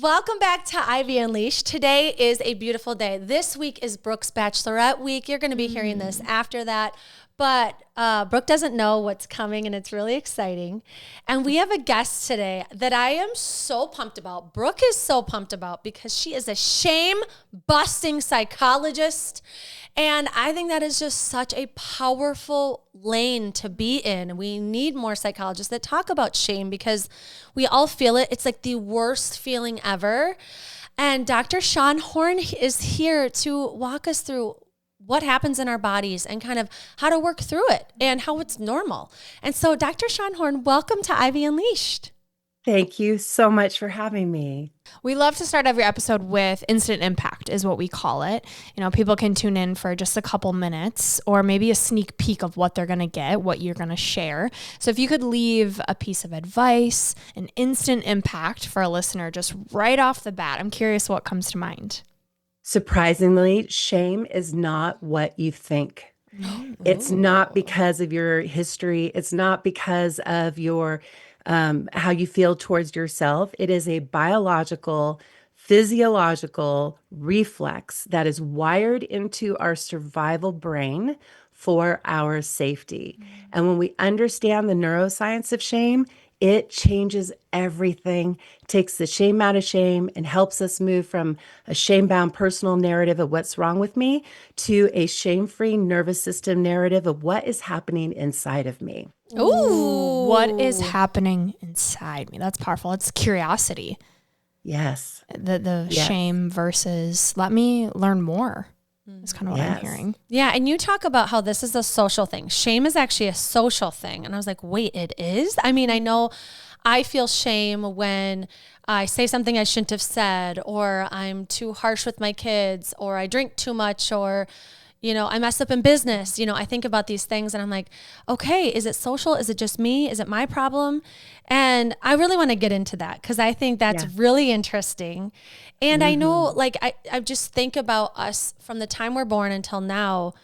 Welcome back to Ivy Unleashed. Today is a beautiful day. This week is Brooke's Bachelorette week. You're going to be hearing this after that. But Brooke doesn't know what's coming, and it's really exciting. And we have a guest today that I am so pumped about. Brooke is so pumped about because she is a shame-busting psychologist. And I think that is just such a powerful lane to be in. We need more psychologists that talk about shame because we all feel it. It's like the worst feeling ever. And Dr. Shawn Horn is here to walk us through what happens in our bodies and kind of how to work through it and how it's normal. And so, Dr. Shawn Horn, welcome to Ivy Unleashed. Thank you so much for having me. We love to start every episode with instant impact is what we call it. You know, people can tune in for just a couple minutes or maybe a sneak peek of what they're going to get, what you're going to share. So if you could leave a piece of advice, an instant impact for a listener just right off the bat, I'm curious what comes to mind. Surprisingly, shame is not what you think. It's not because of your history. It's not because of your how you feel towards yourself. It is a biological, physiological reflex that is wired into our survival brain for our safety. And when we understand the neuroscience of shame, it changes everything, takes the shame out of shame, and helps us move from a shame-bound personal narrative of what's wrong with me to a shame-free nervous system narrative of what is happening inside of me. Ooh, what is happening inside me? That's powerful. It's curiosity. Yes. The Yes. shame versus let me learn more. That's kind of what I'm Yes. hearing. Yeah, and you talk about how this is a social thing. Shame is actually a social thing. And I was like, wait, it is? I mean, I know I feel shame when I say something I shouldn't have said, or I'm too harsh with my kids, or I drink too much, or I messed up in business. I think about these things and I'm like, okay, is it social? Is it just me? Is it my problem? And I really want to get into that because I think that's Yeah. really interesting. And I know, like, I just think about us from the time we're born until now.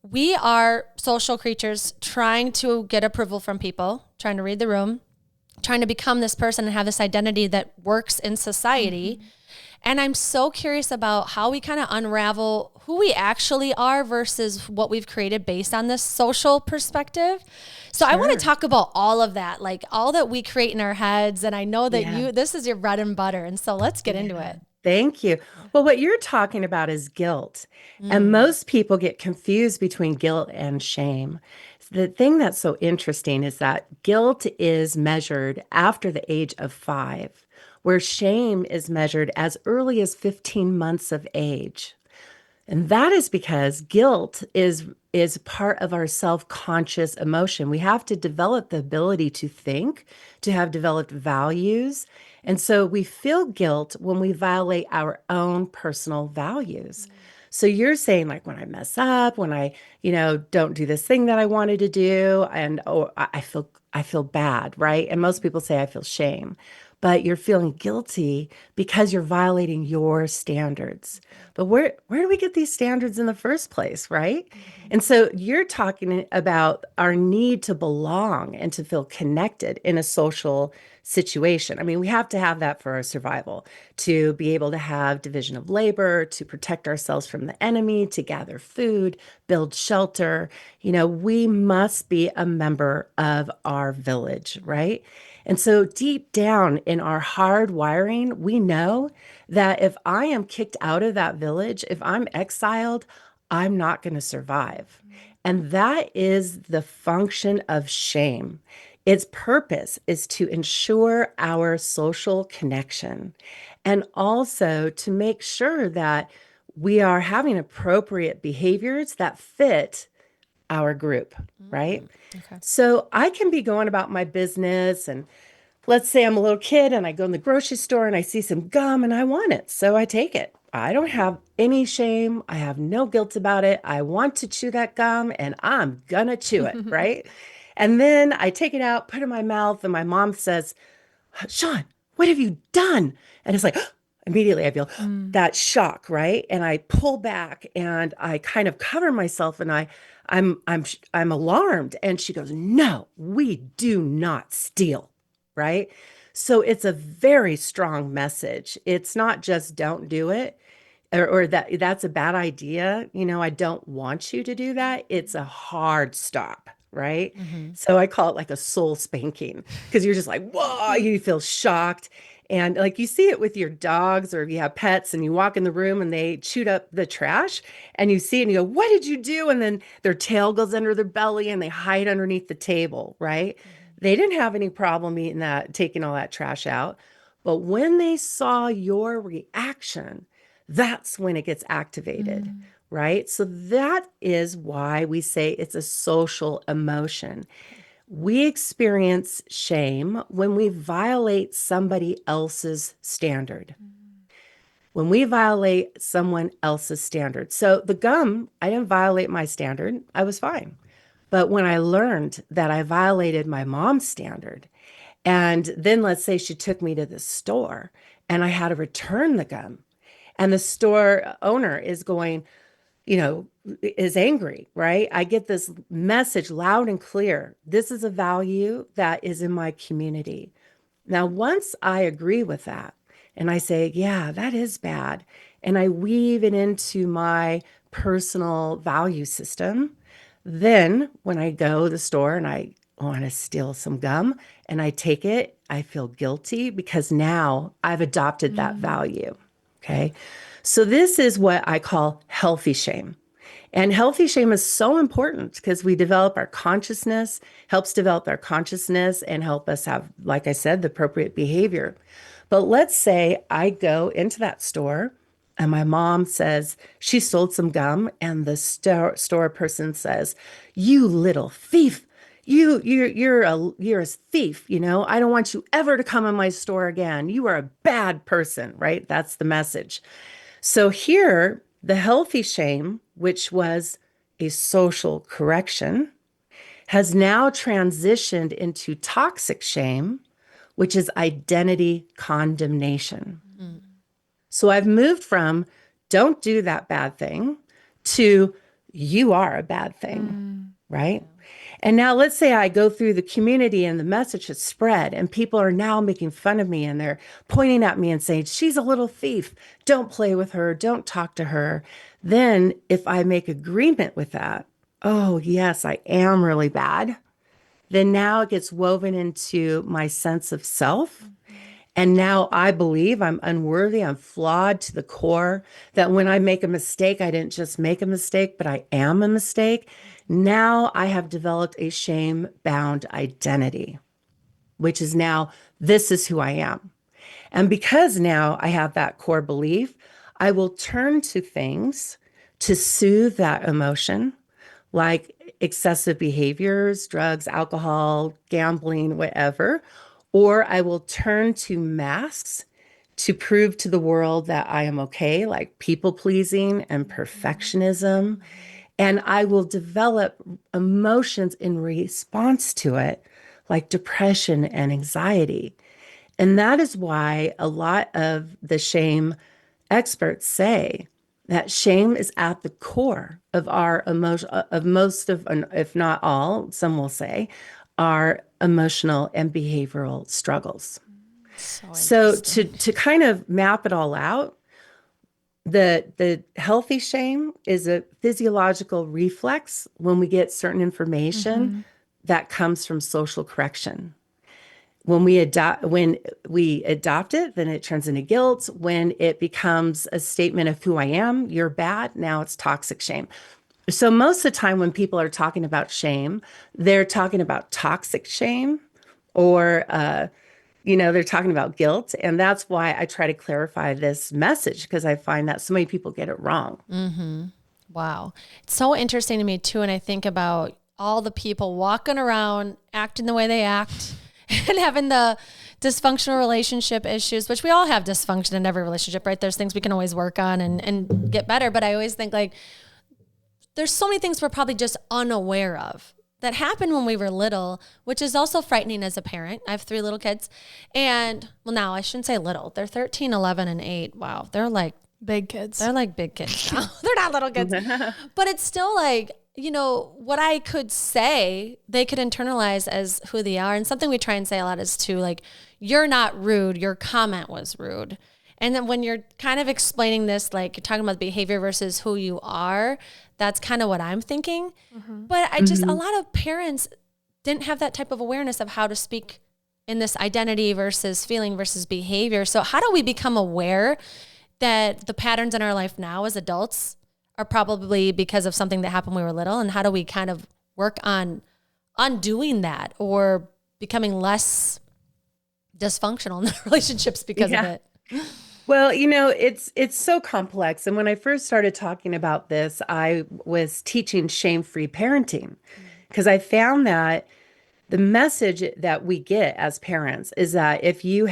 We are social creatures trying to get approval from people, trying to read the room, trying to become this person and have this identity that works in society. And I'm so curious about how we kind of unravel who we actually are versus what we've created based on this social perspective. So I want to talk about all of that, like all that we create in our heads. And I know that Yeah. this is your bread and butter. And so let's get into it. Thank you. Well, what you're talking about is guilt. And most people get confused between guilt and shame. The thing that's so interesting is that guilt is measured after the age of 5, where shame is measured as early as 15 months of age. And that is because guilt is part of our self-conscious emotion. We have to develop the ability to think, to have developed values. And so we feel guilt when we violate our own personal values. So you're saying like when I mess up, when I, don't do this thing that I wanted to do and I feel bad, right? And most people say I feel shame. But you're feeling guilty because you're violating your standards. But where do we get these standards in the first place, right? And so you're talking about our need to belong and to feel connected in a social situation. I mean, we have to have that for our survival, to be able to have division of labor, to protect ourselves from the enemy, to gather food, build shelter. We must be a member of our village, right? And so deep down in our hard wiring, we know that if I am kicked out of that village, if I'm exiled, I'm not going to survive. And that is the function of shame. Its purpose is to ensure our social connection and also to make sure that we are having appropriate behaviors that fit our group, right? Okay. So I can be going about my business and let's say I'm a little kid and I go in the grocery store and I see some gum and I want it. So I take it. I don't have any shame. I have no guilt about it. I want to chew that gum and I'm gonna chew it, right? And then I take it out, put it in my mouth, and my mom says, Shawn, what have you done? And it's like, immediately I feel that shock, right? And I pull back and I kind of cover myself and I'm alarmed. And she goes, no, we do not steal, right? So it's a very strong message. It's not just don't do it, or that's a bad idea. I don't want you to do that. It's a hard stop, right? So I call it like a soul spanking, because you're just like, whoa, you feel shocked. And like you see it with your dogs, or you have pets and you walk in the room and they chewed up the trash, and you see it and you go, what did you do? And then their tail goes under their belly and they hide underneath the table, right? They didn't have any problem eating that, taking all that trash out. But when they saw your reaction, that's when it gets activated, right? So that is why we say it's a social emotion. We experience shame when we violate somebody else's standard. When we violate someone else's standard. So the gum, I didn't violate my standard. I was fine. But when I learned that I violated my mom's standard, and then let's say she took me to the store and I had to return the gum, and the store owner is going, is angry, right? I get this message loud and clear. This is a value that is in my community. Now, once I agree with that and I say, yeah, that is bad, and I weave it into my personal value system, then when I go to the store and I want to steal some gum and I take it, I feel guilty because now I've adopted that value. Okay. So this is what I call healthy shame. And healthy shame is so important because we develop our consciousness, helps develop our consciousness and help us have, like I said, the appropriate behavior. But let's say I go into that store and my mom says she sold some gum, and the store person says, "You little thief. You're a thief, I don't want you ever to come in my store again. You are a bad person," right? That's the message. So here, the healthy shame, which was a social correction, has now transitioned into toxic shame, which is identity condemnation. So I've moved from don't do that bad thing to you are a bad thing, right? And now let's say I go through the community and the message has spread and people are now making fun of me and they're pointing at me and saying, she's a little thief. Don't play with her. Don't talk to her. Then if I make agreement with that, oh, yes, I am really bad. Then now it gets woven into my sense of self. And now I believe I'm unworthy, I'm flawed to the core, that when I make a mistake, I didn't just make a mistake, but I am a mistake. Now I have developed a shame-bound identity, which is now, this is who I am. And because now I have that core belief, I will turn to things to soothe that emotion, like excessive behaviors, drugs, alcohol, gambling, whatever. Or I will turn to masks to prove to the world that I am okay, like people pleasing and perfectionism. And I will develop emotions in response to it, like depression and anxiety. And that is why a lot of the shame experts say that shame is at the core of our emotion, of most of, if not all, some will say, our emotional and behavioral struggles. So to kind of map it all out, the healthy shame is a physiological reflex when we get certain information that comes from social correction. When we adopt it, then it turns into guilt. When it becomes a statement of who I am, you're bad, now it's toxic shame. So most of the time when people are talking about shame, they're talking about toxic shame, or they're talking about guilt. And that's why I try to clarify this message, because I find that so many people get it wrong. Wow. It's so interesting to me too. And I think about all the people walking around acting the way they act and having the dysfunctional relationship issues, which we all have dysfunction in every relationship, right? There's things we can always work on and get better. But I always think like, there's so many things we're probably just unaware of that happened when we were little, which is also frightening as a parent. I have 3 little kids. And well, now I shouldn't say little. They're 13, 11, and 8. Wow. They're like big kids. They're like big kids now. They're not little kids. But it's still like, what I could say, they could internalize as who they are. And something we try and say a lot is to like, you're not rude. Your comment was rude. And then when you're kind of explaining this, like you're talking about behavior versus who you are, that's kind of what I'm thinking. But I just, a lot of parents didn't have that type of awareness of how to speak in this identity versus feeling versus behavior. So how do we become aware that the patterns in our life now as adults are probably because of something that happened when we were little? And how do we kind of work on undoing that or becoming less dysfunctional in the relationships because of it? Well, it's so complex. And when I first started talking about this, I was teaching shame-free parenting because I found that the message that we get as parents is that if you're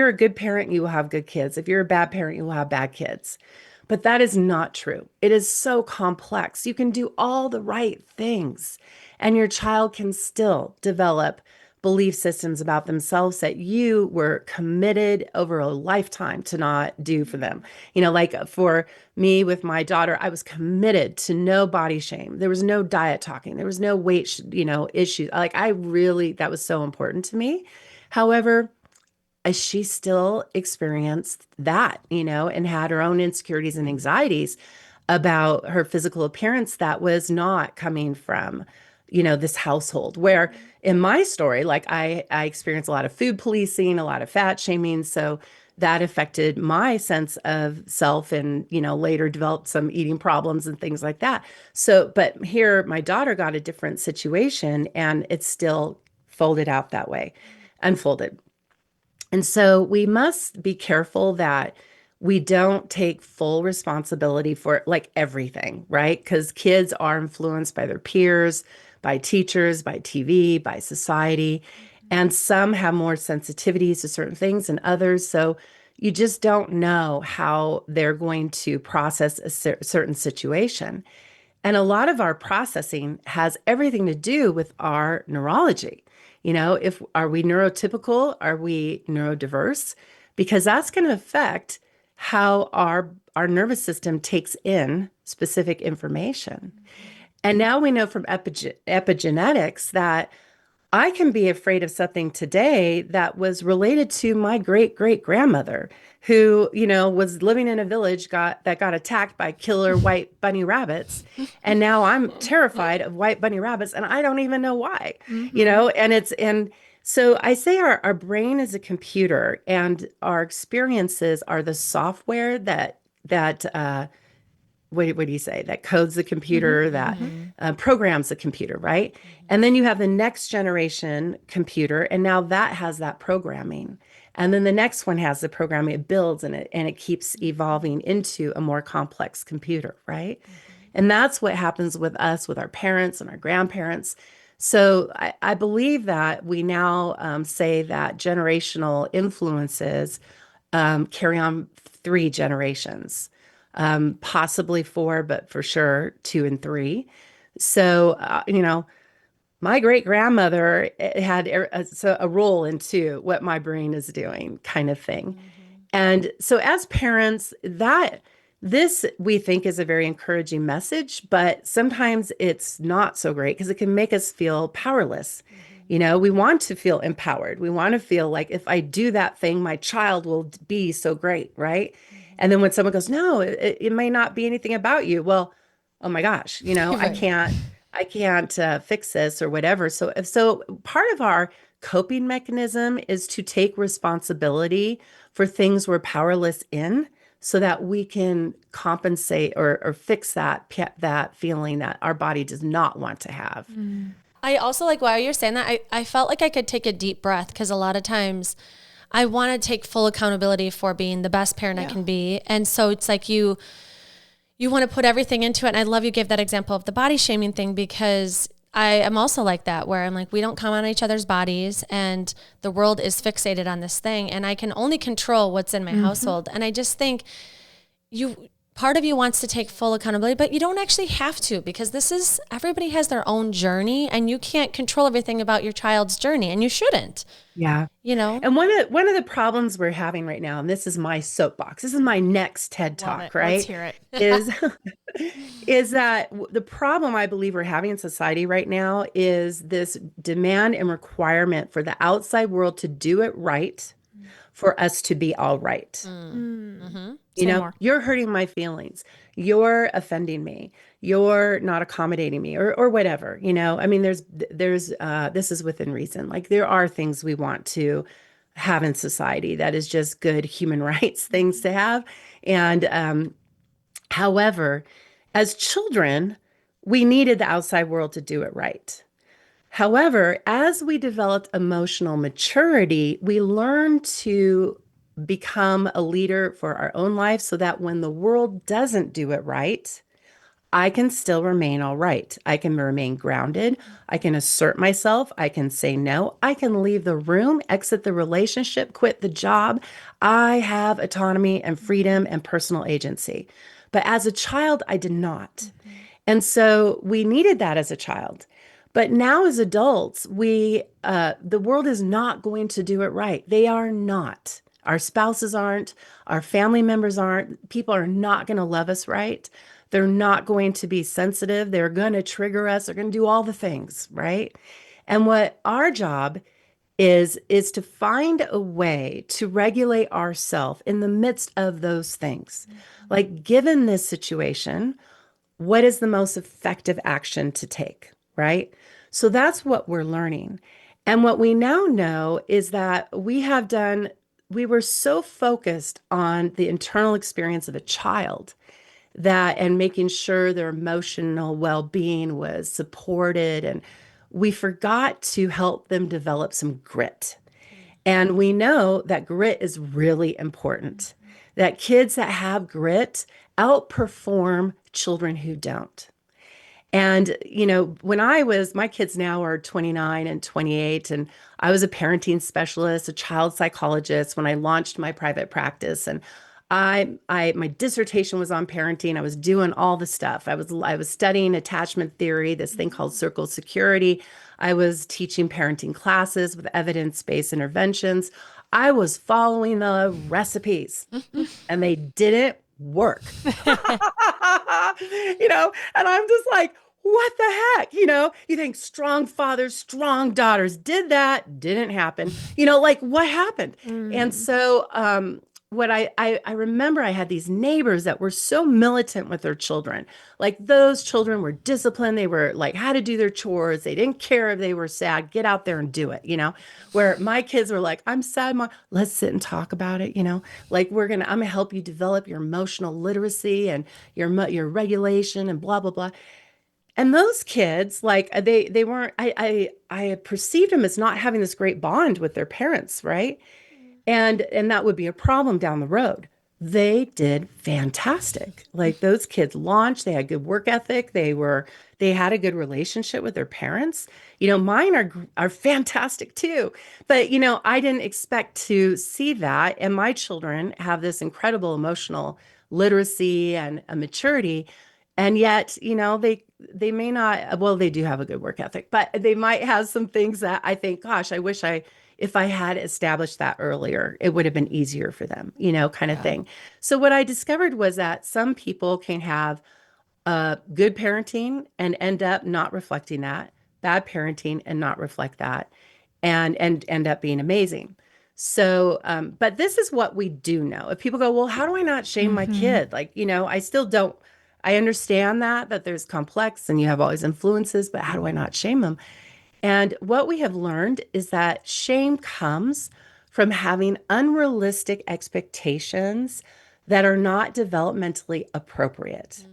a good parent, you will have good kids. If you're a bad parent, you will have bad kids. But that is not true. It is so complex. You can do all the right things, and your child can still develop belief systems about themselves that you were committed over a lifetime to not do for them. Like for me with my daughter, I was committed to no body shame. There was no diet talking. There was no weight, issues. Like that was so important to me. However, she still experienced that, and had her own insecurities and anxieties about her physical appearance that was not coming from, this household where in my story, like I experienced a lot of food policing, a lot of fat shaming. So that affected my sense of self and, later developed some eating problems and things like that. So, but here my daughter got a different situation and it's still folded out that way, unfolded. And so we must be careful that we don't take full responsibility for like everything, right? Because kids are influenced by their peers, by teachers, by TV, by society. And some have more sensitivities to certain things than others. So you just don't know how they're going to process a certain situation. And a lot of our processing has everything to do with our neurology. If are we neurotypical? Are we neurodiverse? Because that's going to affect how our nervous system takes in specific information. And now we know from epigenetics that I can be afraid of something today that was related to my great great grandmother who, was living in a village that got attacked by killer white bunny rabbits. And now I'm terrified of white bunny rabbits and I don't even know why, and so I say our brain is a computer and our experiences are the software that what do you say, that codes the computer, that programs the computer, right? And then you have the next generation computer, and now that has that programming. And then the next one has the programming, it builds and it keeps evolving into a more complex computer, right? And that's what happens with us, with our parents and our grandparents. So I believe that we now say that generational influences carry on 3 generations. Possibly 4, but for sure 2 and 3. So, my great grandmother had a role into what my brain is doing, kind of thing. And so, as parents, this we think is a very encouraging message, but sometimes it's not so great because it can make us feel powerless. We want to feel empowered. We want to feel like if I do that thing, my child will be so great, right? And then when someone goes, no, it may not be anything about you. Well, oh my gosh, Right. I can't fix this or whatever. So part of our coping mechanism is to take responsibility for things we're powerless in, so that we can compensate or fix that feeling that our body does not want to have. I also like while you're saying that, I felt like I could take a deep breath because a lot of times I want to take full accountability for being the best parent I can be. And so it's like you want to put everything into it. And I love you gave that example of the body shaming thing because I am also like that, where I'm like, we don't comment on each other's bodies and the world is fixated on this thing. And I can only control what's in my household. And I just think part of you wants to take full accountability, but you don't actually have to, because everybody has their own journey and you can't control everything about your child's journey, and you shouldn't. Yeah. And one of the problems we're having right now, and this is my soapbox, this is my next TED Love Talk, it. right? Let's hear it. is is that the problem I believe we're having in society right now is this demand and requirement for the outside world to do it right for us to be all right. You Say know, more. you're hurting my feelings. You're offending me. You're not accommodating me or whatever, you know. I mean, this is within reason. Like there are things we want to have in society that is just good human rights things to have. And however, as children, we needed the outside world to do it right. However, as we developed emotional maturity, we learned to become a leader for our own life so that when the world doesn't do it right, I can still remain all right. I can remain grounded. I can assert myself. I can say no. I can leave the room, exit the relationship, quit the job. I have autonomy and freedom and personal agency. But as a child, I did not. And so we needed that as a child. But now as adults, the world is not going to do it right. They are not. Our spouses aren't, our family members aren't, people are not going to love us right. They're not going to be sensitive. They're going to trigger us. They're going to do all the things, right? And what our job is to find a way to regulate ourselves in the midst of those things. Like given this situation, what is the most effective action to take, right? So that's what we're learning. And what we now know is that we were so focused on the internal experience of a child that and making sure their emotional well-being was supported, and we forgot to help them develop some grit. And we know that grit is really important, that kids that have grit outperform children who don't. And, you know, my kids now are 29 and 28, and I was a parenting specialist, a child psychologist when I launched my private practice. And my dissertation was on parenting. I was doing all the stuff. I was studying attachment theory, this thing called circle security. I was teaching parenting classes with evidence-based interventions. I was following the recipes and they didn't work. And I'm just like, what the heck? You think strong fathers, strong daughters did that, didn't happen. Like what happened? And so what I remember I had these neighbors that were so militant with their children. Like those children were disciplined. They were like how to do their chores. They didn't care if they were sad. Get out there and do it. Where my kids were like, I'm sad, Mom. Let's sit and talk about it. Like I'm gonna help you develop your emotional literacy and your regulation and blah blah blah. And those kids, like they weren't. I perceived them as not having this great bond with their parents, right? And that would be a problem down the road. They did fantastic. Like those kids launched, they had good work ethic, they had a good relationship with their parents. Mine are fantastic too. But I didn't expect to see that, and my children have this incredible emotional literacy and a maturity. And yet, they may not, well, they do have a good work ethic, but they might have some things that I think, gosh, I wish if I had established that earlier, it would have been easier for them, kind of thing. So what I discovered was that some people can have good parenting and end up not reflecting that, bad parenting and not reflect that, and end up being amazing. So, but this is what we do know. If people go, well, how do I not shame my kid? Like, I still don't. I understand that there's complex and you have all these influences, but how do I not shame them? And what we have learned is that shame comes from having unrealistic expectations that are not developmentally appropriate.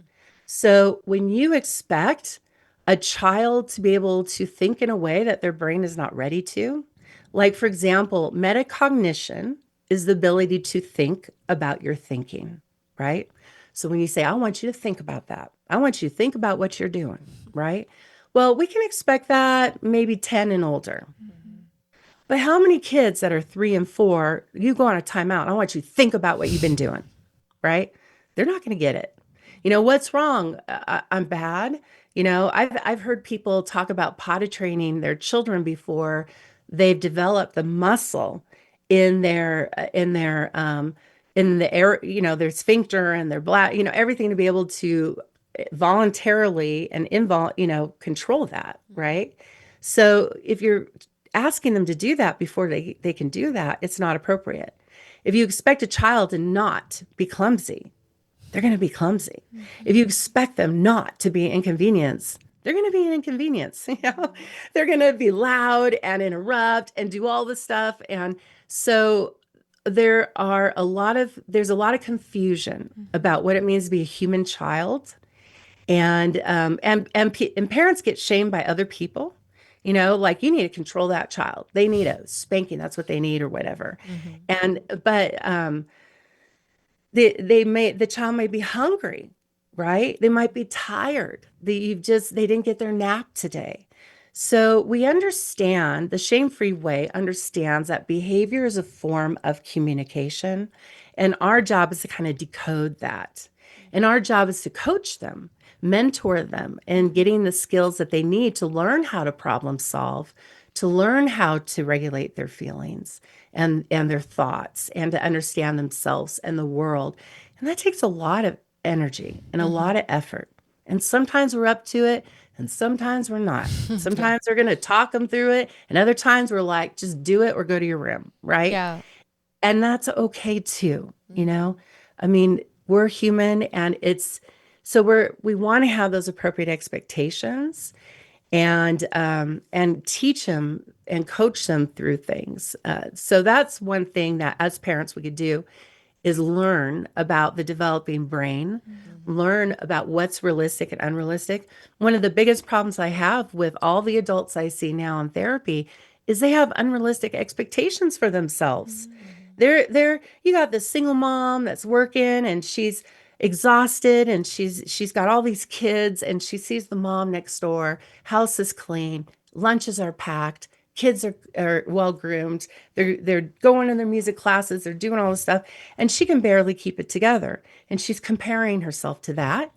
So when you expect a child to be able to think in a way that their brain is not ready to, like for example, metacognition is the ability to think about your thinking, right? So when you say, I want you to think about that, I want you to think about what you're doing, right? Well, we can expect that maybe 10 and older. But how many kids that are 3 and 4, you go on a timeout, I want you to think about what you've been doing, right? They're not going to get it. What's wrong? I'm bad. I've heard people talk about potty training their children before they've developed the muscle in their in the air, their sphincter and their bladder, everything to be able to voluntarily and control that, right? So if you're asking them to do that before they can do that, it's not appropriate. If you expect a child to not be clumsy, they're going to be clumsy. If you expect them not to be inconvenienced, they're going to be an inconvenience. They're going to be loud and interrupt and do all this stuff. And so there's a lot of confusion about what it means to be a human child. And parents get shamed by other people, like you need to control that child. They need a spanking. That's what they need or whatever. But the child may be hungry, right? They might be tired. They didn't get their nap today. So we understand the shame-free way understands that behavior is a form of communication, and our job is to kind of decode that. And our job is to coach them, mentor them, and getting the skills that they need to learn how to problem solve, to learn how to regulate their feelings and their thoughts, and to understand themselves and the world. And that takes a lot of energy and a lot of effort. And sometimes we're up to it, and sometimes we're not. Sometimes we're going to talk them through it, and other times we're like, just do it or go to your room, right? Yeah. And that's okay too, I mean, we're human, and we want to have those appropriate expectations and teach them and coach them through things. So that's one thing that as parents we could do is learn about the developing brain, learn about what's realistic and unrealistic. One of the biggest problems I have with all the adults I see now in therapy is they have unrealistic expectations for themselves. You got this single mom that's working and she's exhausted and she's got all these kids and she sees the mom next door, house is clean, lunches are packed, kids are well groomed, they're going to their music classes, they're doing all this stuff, and she can barely keep it together. And she's comparing herself to that.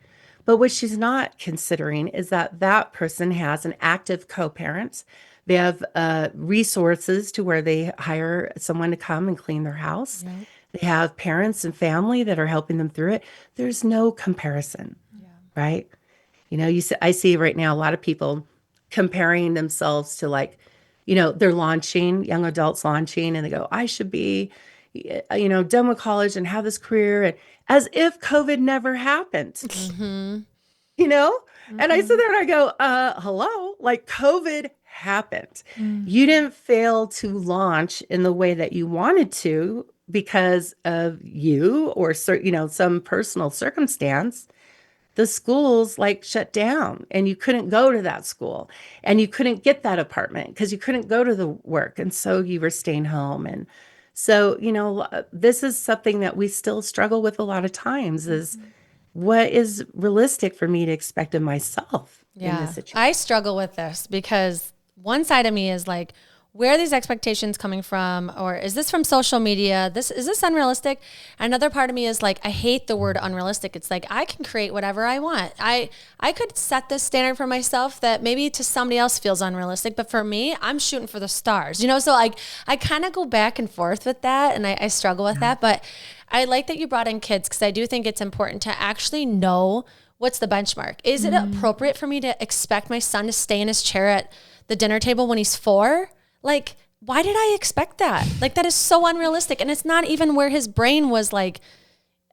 But what she's not considering is that that person has an active co-parent. They have resources to where they hire someone to come and clean their house. Yep. They have parents and family that are helping them through it. There's no comparison, right? I see right now a lot of people comparing themselves to they're launching, young adults launching, and they go, I should be, done with college and have this career, and as if COVID never happened, And I sit there and I go, hello, like COVID happened. You didn't fail to launch in the way that you wanted to because of you or some personal circumstance. The schools shut down and you couldn't go to that school and you couldn't get that apartment because you couldn't go to the work. And so you were staying home. And so, this is something that we still struggle with a lot of times is what is realistic for me to expect of myself in this situation. I struggle with this because one side of me is like, where are these expectations coming from? Or is this from social media? Is this unrealistic? Another part of me is like, I hate the word unrealistic. It's like, I can create whatever I want. I could set this standard for myself that maybe to somebody else feels unrealistic, but for me, I'm shooting for the stars, So like, I kind of go back and forth with that, and I struggle with that. But I like that you brought in kids because I do think it's important to actually know what's the benchmark. Is it appropriate for me to expect my son to stay in his chair at the dinner table when he's 4? Like, why did I expect that? Like, that is so unrealistic. And it's not even where his brain was like,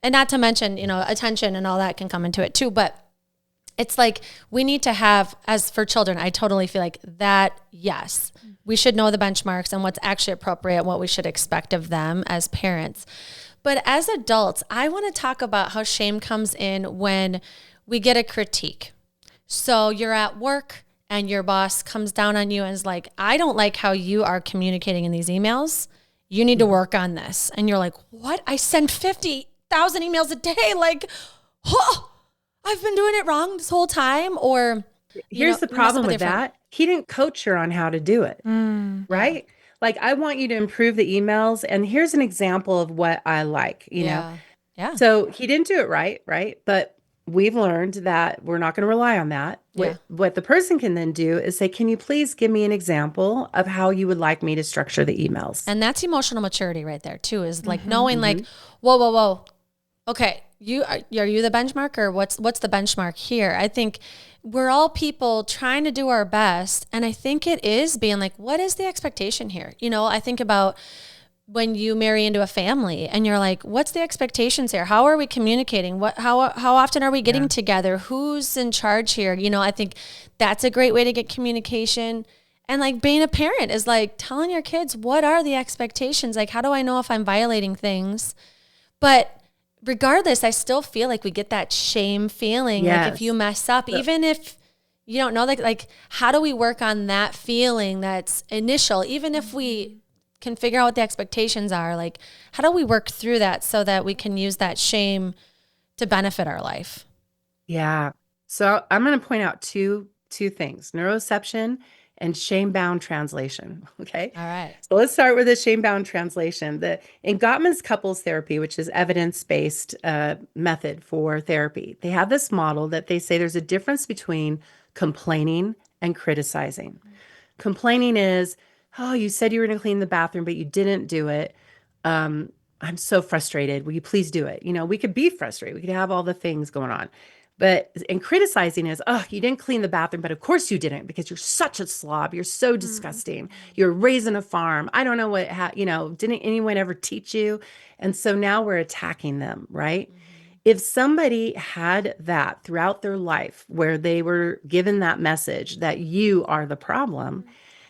and not to mention, attention and all that can come into it too. But it's like, we need to have, as for children, I totally feel like that, yes, we should know the benchmarks and what's actually appropriate, what we should expect of them as parents. But as adults, I want to talk about how shame comes in when we get a critique. So you're at work and your boss comes down on you and is like, I don't like how you are communicating in these emails. You need to work on this. And you're like, what? I send 50,000 emails a day. Like, I've been doing it wrong this whole time. Or here's the problem with that. He didn't coach her on how to do it. Right? Like, I want you to improve the emails. And here's an example of what I like, know? Yeah. So he didn't do it right? But we've learned that we're not going to rely on that. What the person can then do is say, can you please give me an example of how you would like me to structure the emails? And that's emotional maturity right there too, is like knowing like, whoa. Okay, are you the benchmark, or what's the benchmark here? I think we're all people trying to do our best. And I think it is being like, what is the expectation here? I think about when you marry into a family and you're like, what's the expectations here? How are we communicating? How often are we getting together? Who's in charge here? I think that's a great way to get communication. And like being a parent is like telling your kids, what are the expectations? Like, how do I know if I'm violating things? But regardless, I still feel like we get that shame feeling. Yes. Like if you mess up, even if you don't know, like how do we work on that feeling that's initial, even if we can figure out what the expectations are? Like, how do we work through that so that we can use that shame to benefit our life? Yeah. So I'm going to point out two things: neuroception and shame-bound translation. Okay. All right. So let's start with the shame-bound translation. In Gottman's couples therapy, which is evidence-based method for therapy, they have this model that they say there's a difference between complaining and criticizing. Complaining is, oh, you said you were going to clean the bathroom, but you didn't do it. I'm so frustrated. Will you please do it? We could be frustrated. We could have all the things going on. And criticizing is, oh, you didn't clean the bathroom, but of course you didn't, because you're such a slob. You're so disgusting. You're raising a farm. I don't know didn't anyone ever teach you? And so now we're attacking them, right? If somebody had that throughout their life where they were given that message that you are the problem,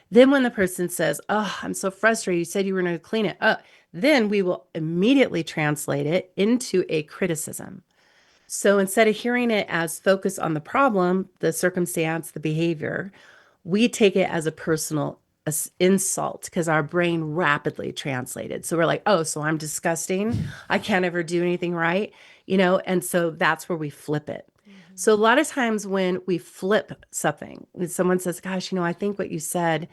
then when the person says, oh, I'm so frustrated, you said you were going to clean it up, then we will immediately translate it into a criticism. So instead of hearing it as focus on the problem, the circumstance, the behavior, we take it as a personal insult, because our brain rapidly translated. So we're like, oh, so I'm disgusting. I can't ever do anything right. And so that's where we flip it. So a lot of times when we flip something, when someone says, gosh, I think what you said,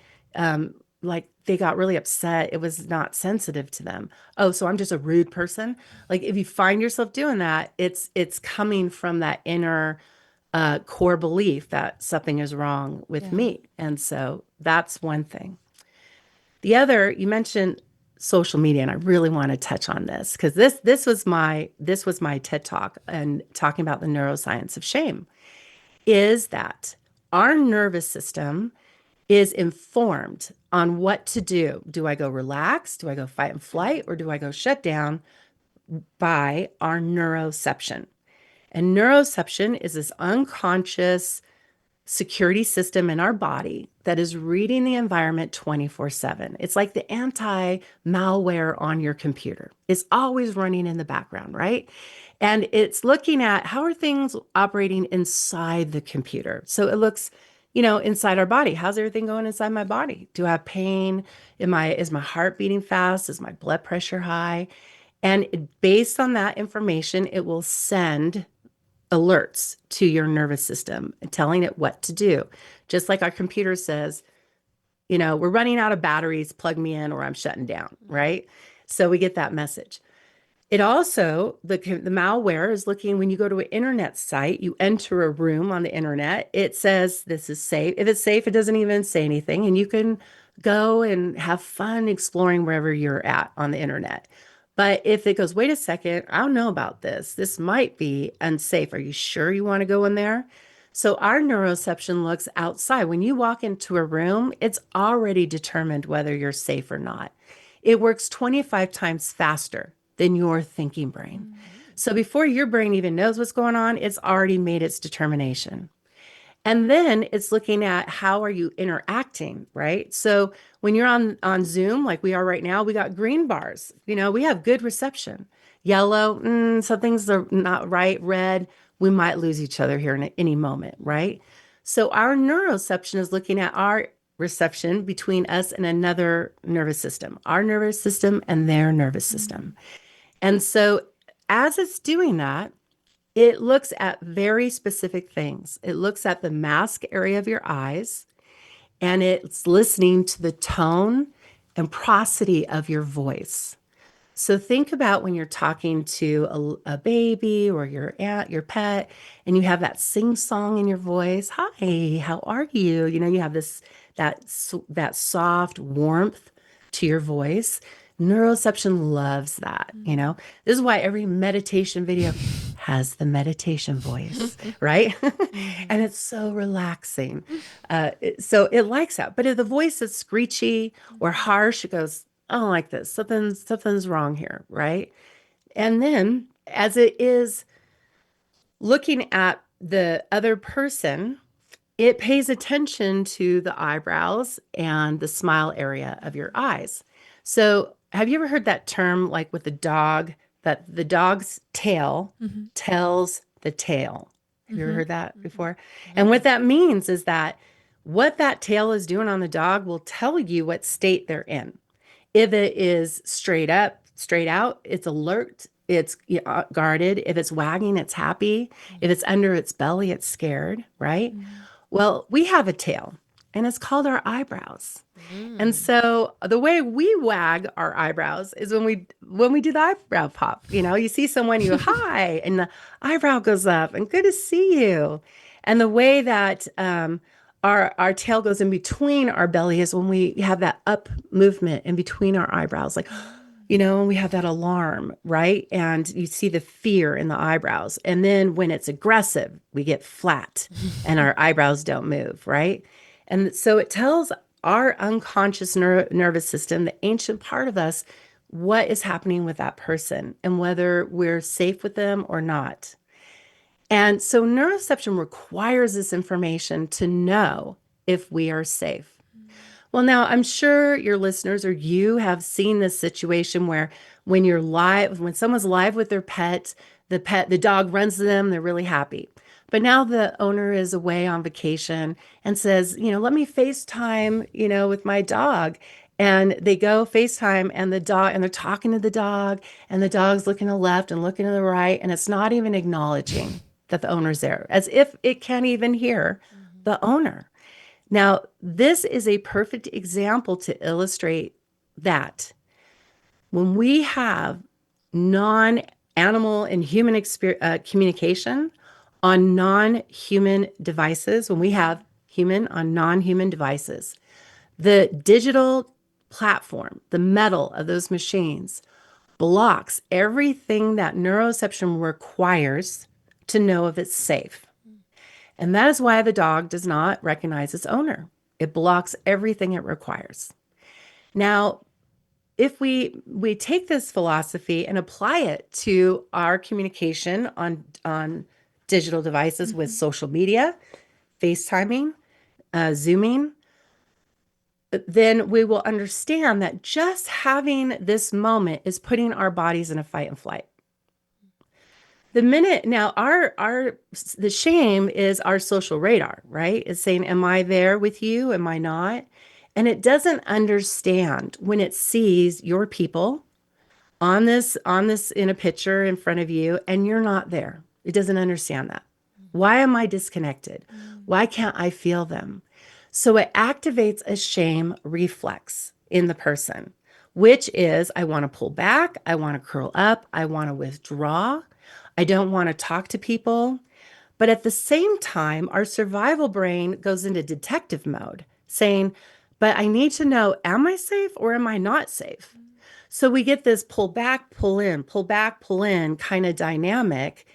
like they got really upset. It was not sensitive to them. Oh, so I'm just a rude person. Like if you find yourself doing that, it's coming from that inner core belief that something is wrong with me. And so that's one thing. The other, you mentioned social media, and I really want to touch on this because this was my TED Talk, and talking about the neuroscience of shame is that our nervous system is informed on what to do. Do I go relax? Do I go fight and flight? Or do I go shut down? By our neuroception. And neuroception is this unconscious security system in our body that is reading the environment 24/7. It's like the anti-malware on your computer. It's always running in the background, right? And it's looking at how are things operating inside the computer. So it looks, inside our body. How's everything going inside my body? Do I have pain? Is my heart beating fast? Is my blood pressure high? And based on that information, it will send alerts to your nervous system, telling it what to do. Just like our computer says, we're running out of batteries, plug me in or I'm shutting down, right? So we get that message. It also, the malware is looking, when you go to an internet site, you enter a room on the internet, it says this is safe. If it's safe, it doesn't even say anything, and you can go and have fun exploring wherever you're at on the internet. But if it goes, wait a second, I don't know about this. This might be unsafe. Are you sure you want to go in there? So our neuroception looks outside. When you walk into a room, it's already determined whether you're safe or not. It works 25 times faster than your thinking brain. So before your brain even knows what's going on, it's already made its determination. And then it's looking at how are you interacting, right? So when you're on Zoom, like we are right now, we got green bars. We have good reception. Yellow, some things are not right. Red, we might lose each other here in any moment, right? So our neuroception is looking at our reception between us and another nervous system, our nervous system and their nervous system. And so as it's doing that, it looks at very specific things. It looks at the mask area of your eyes, and it's listening to the tone and prosody of your voice. So think about when you're talking to a baby or your aunt, your pet, and you have that sing song in your voice. Hi, how are you? You have that soft warmth to your voice. Neuroception loves that. This is why every meditation video, has the meditation voice, right? And it's so relaxing. So it likes that. But if the voice is screechy or harsh, it goes, I don't like this. Something's wrong here, right? And then as it is looking at the other person, it pays attention to the eyebrows and the smile area of your eyes. So, have you ever heard that term, like with the dog, that the dog's tail tells the tail? Have you ever heard that before? And what that means is that what that tail is doing on the dog will tell you what state they're in. If it is straight up, straight out, it's alert, it's guarded. If it's wagging, it's happy. If it's under its belly, it's scared, right? Well, we have a tail, and it's called our eyebrows. And so the way we wag our eyebrows is when we do the eyebrow pop. You see someone, you hi, and the eyebrow goes up, and good to see you. And the way that our tail goes in between our belly is when we have that up movement in between our eyebrows, like we have that alarm, right? And you see the fear in the eyebrows. And then when it's aggressive, we get flat and our eyebrows don't move, right? And so it tells our unconscious nervous system, the ancient part of us, what is happening with that person and whether we're safe with them or not. And so neuroception requires this information to know if we are safe. Well, now I'm sure your listeners or you have seen this situation where when someone's live with their pet, the dog runs to them, they're really happy. But now the owner is away on vacation and says, let me FaceTime, with my dog. And they go FaceTime and they're talking to the dog and the dog's looking to the left and looking to the right. And it's not even acknowledging that the owner's there, as if it can't even hear the owner. Now, this is a perfect example to illustrate that when we have non-animal and human communication on non-human devices, when we have human on non-human devices, the digital platform, the metal of those machines, blocks everything that neuroception requires to know if it's safe. And that is why the dog does not recognize its owner. It blocks everything it requires. Now, if we take this philosophy and apply it to our communication on digital devices with social media, FaceTiming, Zooming, then we will understand that just having this moment is putting our bodies in a fight and flight. The minute now, the shame is our social radar, right? It's saying, am I there with you? Am I not? And it doesn't understand when it sees your people on this in a picture in front of you, and you're not there. It doesn't understand that. Why am I disconnected? Why can't I feel them? So it activates a shame reflex in the person, which is I want to pull back, I want to curl up, I want to withdraw. I don't want to talk to people. But at the same time, our survival brain goes into detective mode, saying, but I need to know, am I safe or am I not safe? So we get this pull back, pull in kind of dynamic.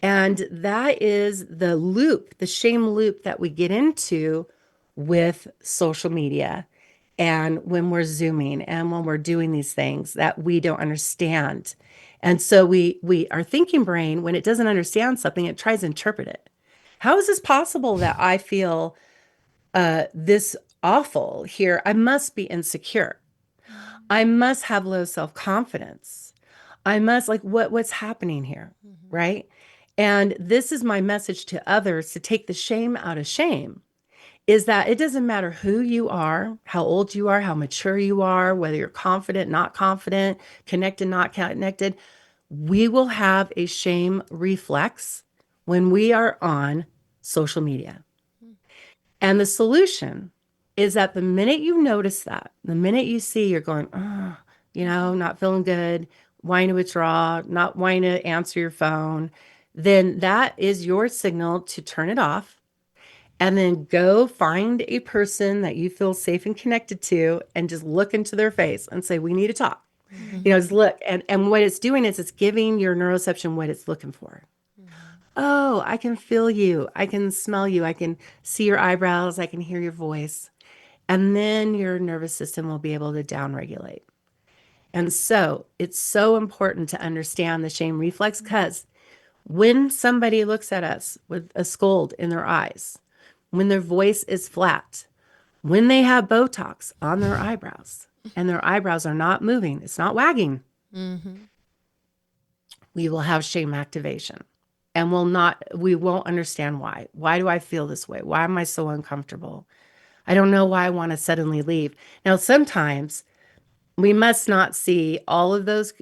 And that is the loop, the shame loop that we get into with social media and when we're Zooming and when we're doing these things that we don't understand. And so our thinking brain, when it doesn't understand something, it tries to interpret it. How is this possible that I feel this awful here? I must be insecure. I must have low self-confidence. I must what's happening here, right? And this is my message to others to take the shame out of shame, is that it doesn't matter who you are, how old you are, how mature you are, whether you're confident, not confident, connected, not connected. We will have a shame reflex when we are on social media. And the solution is that the minute you notice that, the minute you see you're going, oh, not feeling good, wanting to withdraw, not wanting to answer your phone, then that is your signal to turn it off and then go find a person that you feel safe and connected to and just look into their face and say, we need to talk. Just look. And what it's doing is it's giving your neuroception what it's looking for. Oh, I can feel you. I can smell you. I can see your eyebrows. I can hear your voice. And then your nervous system will be able to downregulate. And so it's so important to understand the shame reflex because when somebody looks at us with a scold in their eyes, when their voice is flat, when they have Botox on their eyebrows and their eyebrows are not moving, it's not wagging, we will have shame activation and we won't understand why. Why do I feel this way? Why am I so uncomfortable? I don't know why I want to suddenly leave. Now, sometimes we must not see all of those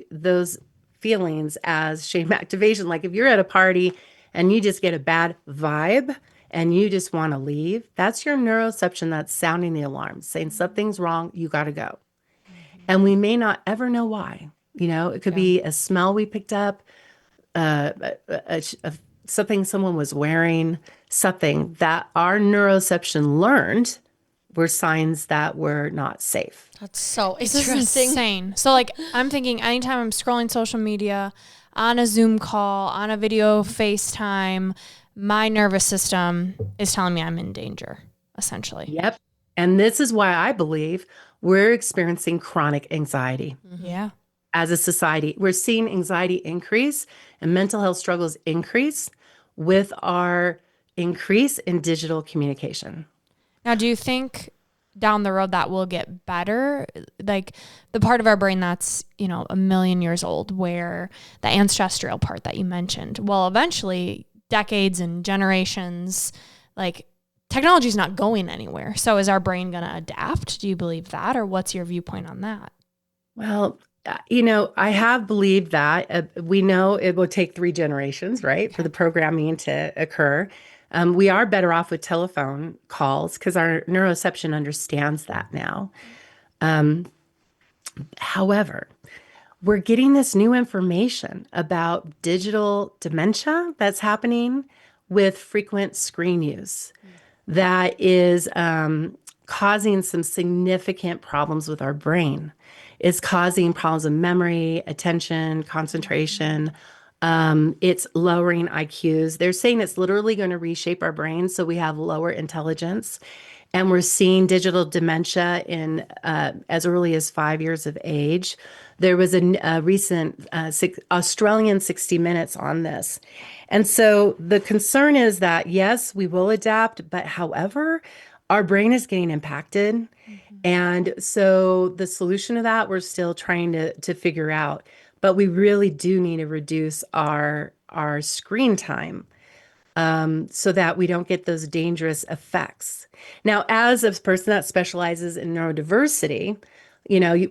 feelings as shame activation. Like if you're at a party and you just get a bad vibe and you just want to leave, that's your neuroception that's sounding the alarm, saying something's wrong, you got to go. And we may not ever know why. It could be a smell we picked up, uh, something someone was wearing, something that our neuroception learned were signs that we're not safe. That's so This is interesting. insane. So like I'm thinking anytime I'm scrolling social media, on a Zoom call, on a video FaceTime, my nervous system is telling me I'm in danger, essentially. Yep. And this is why I believe we're experiencing chronic anxiety Yeah. as a society. We're seeing anxiety increase and mental health struggles increase with our increase in digital communication. Now, do you think down the road that will get better? Like the part of our brain that's, a million years old, where the ancestral part that you mentioned, well, eventually decades and generations, like technology is not going anywhere. So is our brain going to adapt? Do you believe that? Or what's your viewpoint on that? Well, I have believed that. We know it will take 3 generations, right, for the programming to occur. We are better off with telephone calls because our neuroception understands that now. However, we're getting this new information about digital dementia that's happening with frequent screen use that is causing some significant problems with our brain. It's causing problems of memory, attention, concentration. It's lowering IQs. They're saying it's literally going to reshape our brains so we have lower intelligence. And we're seeing digital dementia in as early as 5 years of age. There was a recent Australian 60 Minutes on this. And so the concern is that, yes, we will adapt, but however, our brain is getting impacted. And so the solution to that, we're still trying to figure out. But we really do need to reduce our screen time so that we don't get those dangerous effects. Now, as a person that specializes in neurodiversity,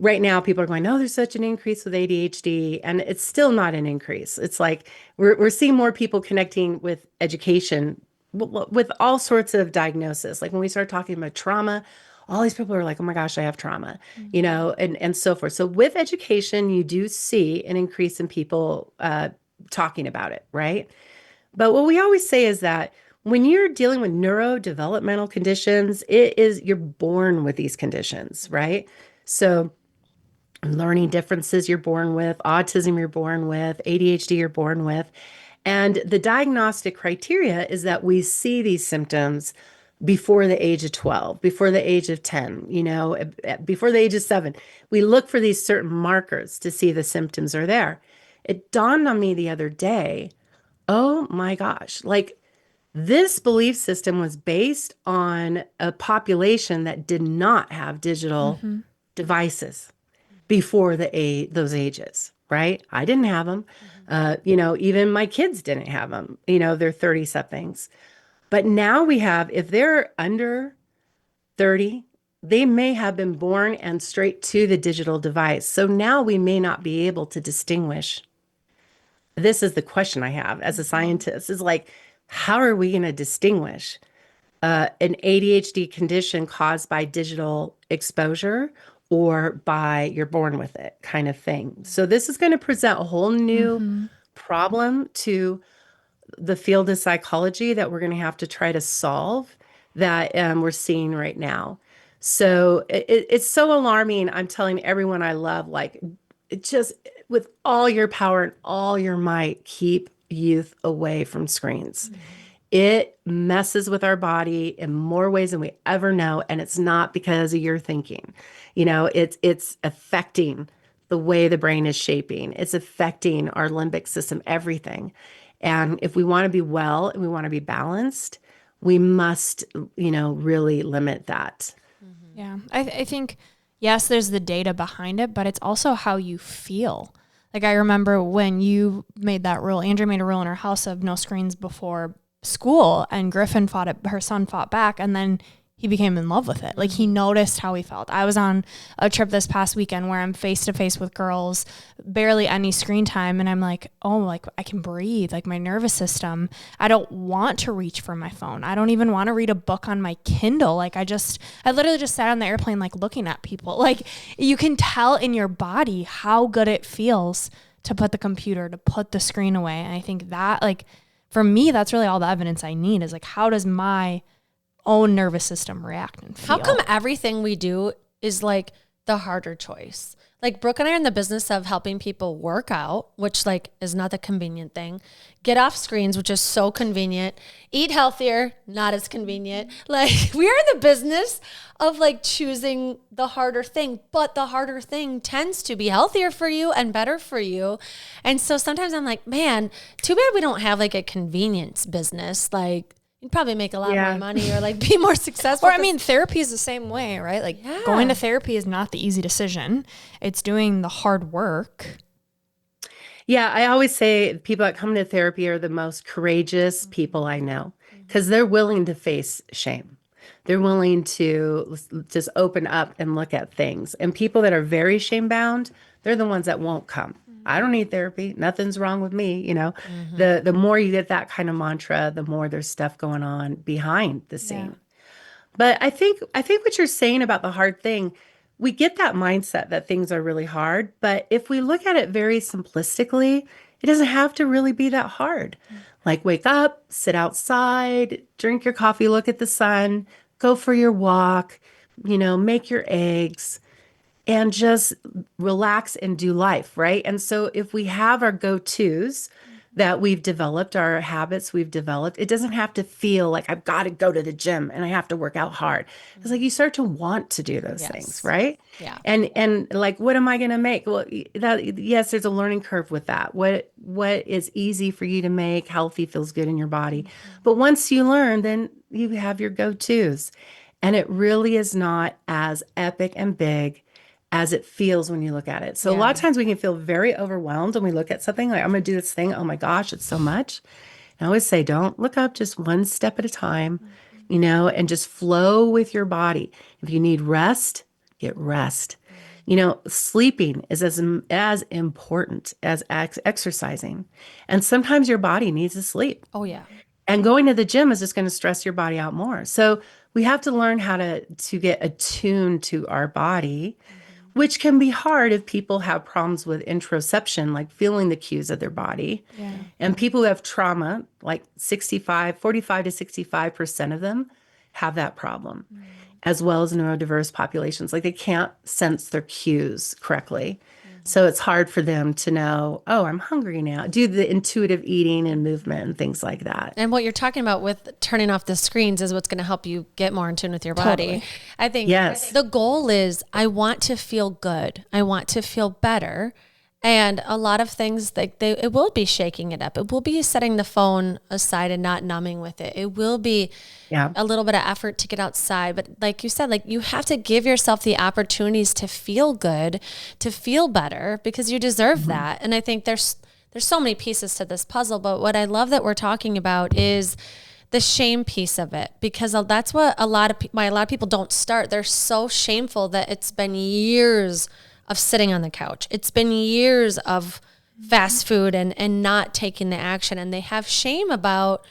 right now people are going, oh, there's such an increase with ADHD, and it's still not an increase. It's like we're seeing more people connecting with education with all sorts of diagnosis. Like when we start talking about trauma, all these people are like, oh my gosh, I have trauma, and so forth. So with education, you do see an increase in people talking about it, right? But what we always say is that when you're dealing with neurodevelopmental conditions, you're born with these conditions, right? So learning differences you're born with, autism you're born with, ADHD you're born with. And the diagnostic criteria is that we see these symptoms before the age of 12, before the age of 10, before the age of 7. We look for these certain markers to see the symptoms are there. It dawned on me the other day, oh my gosh, like this belief system was based on a population that did not have digital devices before those ages, right? I didn't have them. Even my kids didn't have them. They're 30 somethings. But now we have, if they're under 30, they may have been born and straight to the digital device. So now we may not be able to distinguish. This is the question I have as a scientist is like, how are we going to distinguish an ADHD condition caused by digital exposure or by you're born with it kind of thing? So this is going to present a whole new problem to the field of psychology that we're going to have to try to solve that we're seeing right now. So it's so alarming. I'm telling everyone I love, like, it just with all your power and all your might, keep youth away from screens. It messes with our body in more ways than we ever know. And it's not because of your thinking. It's affecting the way the brain is shaping. It's affecting our limbic system, everything. And if we want to be well and we want to be balanced, we must, really limit that. Yeah. I think, yes, there's the data behind it, but it's also how you feel. Like I remember when you made that rule, Andrea made a rule in her house of no screens before school, and Griffin her son fought back, and then he became in love with it. Like he noticed how he felt. I was on a trip this past weekend where I'm face to face with girls, barely any screen time. And I'm like, oh, like I can breathe, like my nervous system. I don't want to reach for my phone. I don't even want to read a book on my Kindle. Like I literally just sat on the airplane, like looking at people. Like you can tell in your body how good it feels to put the computer, to put the screen away. And I think that, like, for me, that's really all the evidence I need is like, how does my own nervous system react and feel? How come everything we do is like the harder choice? Like Brooke and I are in the business of helping people work out, which like is not the convenient thing. Get off screens, which is so convenient. Eat healthier, not as convenient. Like we are in the business of like choosing the harder thing, but the harder thing tends to be healthier for you and better for you. And so sometimes I'm like, man, too bad we don't have like a convenience business. Like you'd probably make a lot more money or like be more successful. Or I mean, therapy is the same way, right? Like going to therapy is not the easy decision. It's doing the hard work. Yeah, I always say people that come to therapy are the most courageous people I know because they're willing to face shame. They're willing to just open up and look at things. And people that are very shame bound, they're the ones that won't come. I don't need therapy. Nothing's wrong with me. The more you get that kind of mantra, the more there's stuff going on behind the scene. But I think what you're saying about the hard thing, we get that mindset that things are really hard. But if we look at it very simplistically, it doesn't have to really be that hard. Like wake up, sit outside, drink your coffee, look at the sun, go for your walk, make your eggs, and just relax and do life, right? And so if we have our go-tos that we've developed, our habits we've developed, it doesn't have to feel like I've got to go to the gym and I have to work out hard. It's like you start to want to do those things, right? Yeah. And like, what am I going to make? Well, yes, there's a learning curve with that. What is easy for you to make, healthy, feels good in your body. But once you learn, then you have your go-tos. And it really is not as epic and big as it feels when you look at it. So a lot of times we can feel very overwhelmed when we look at something like, I'm going to do this thing. Oh my gosh, it's so much. And I always say, don't look up, just one step at a time, and just flow with your body. If you need rest, get rest. Sleeping is as important as exercising. And sometimes your body needs to sleep. Oh yeah. And going to the gym is just going to stress your body out more. So we have to learn how to get attuned to our body, which can be hard if people have problems with interoception, like feeling the cues of their body. Yeah. And people who have trauma, like 45 to 65% of them have that problem, as well as neurodiverse populations. Like they can't sense their cues correctly. So it's hard for them to know, oh, I'm hungry now. Do the intuitive eating and movement and things like that. And what you're talking about with turning off the screens is what's going to help you get more in tune with your body. Totally. I think Yes. the goal is I want to feel good. I want to feel better. And a lot of things, it will be shaking it up. It will be setting the phone aside and not numbing with it. It will be a little bit of effort to get outside. But like you said, like you have to give yourself the opportunities to feel good, to feel better, because you deserve that. And I think there's so many pieces to this puzzle. But what I love that we're talking about is the shame piece of it, because that's what why a lot of people don't start. They're so shameful that it's been years of sitting on the couch. It's been years of fast food and not taking the action. And they have shame about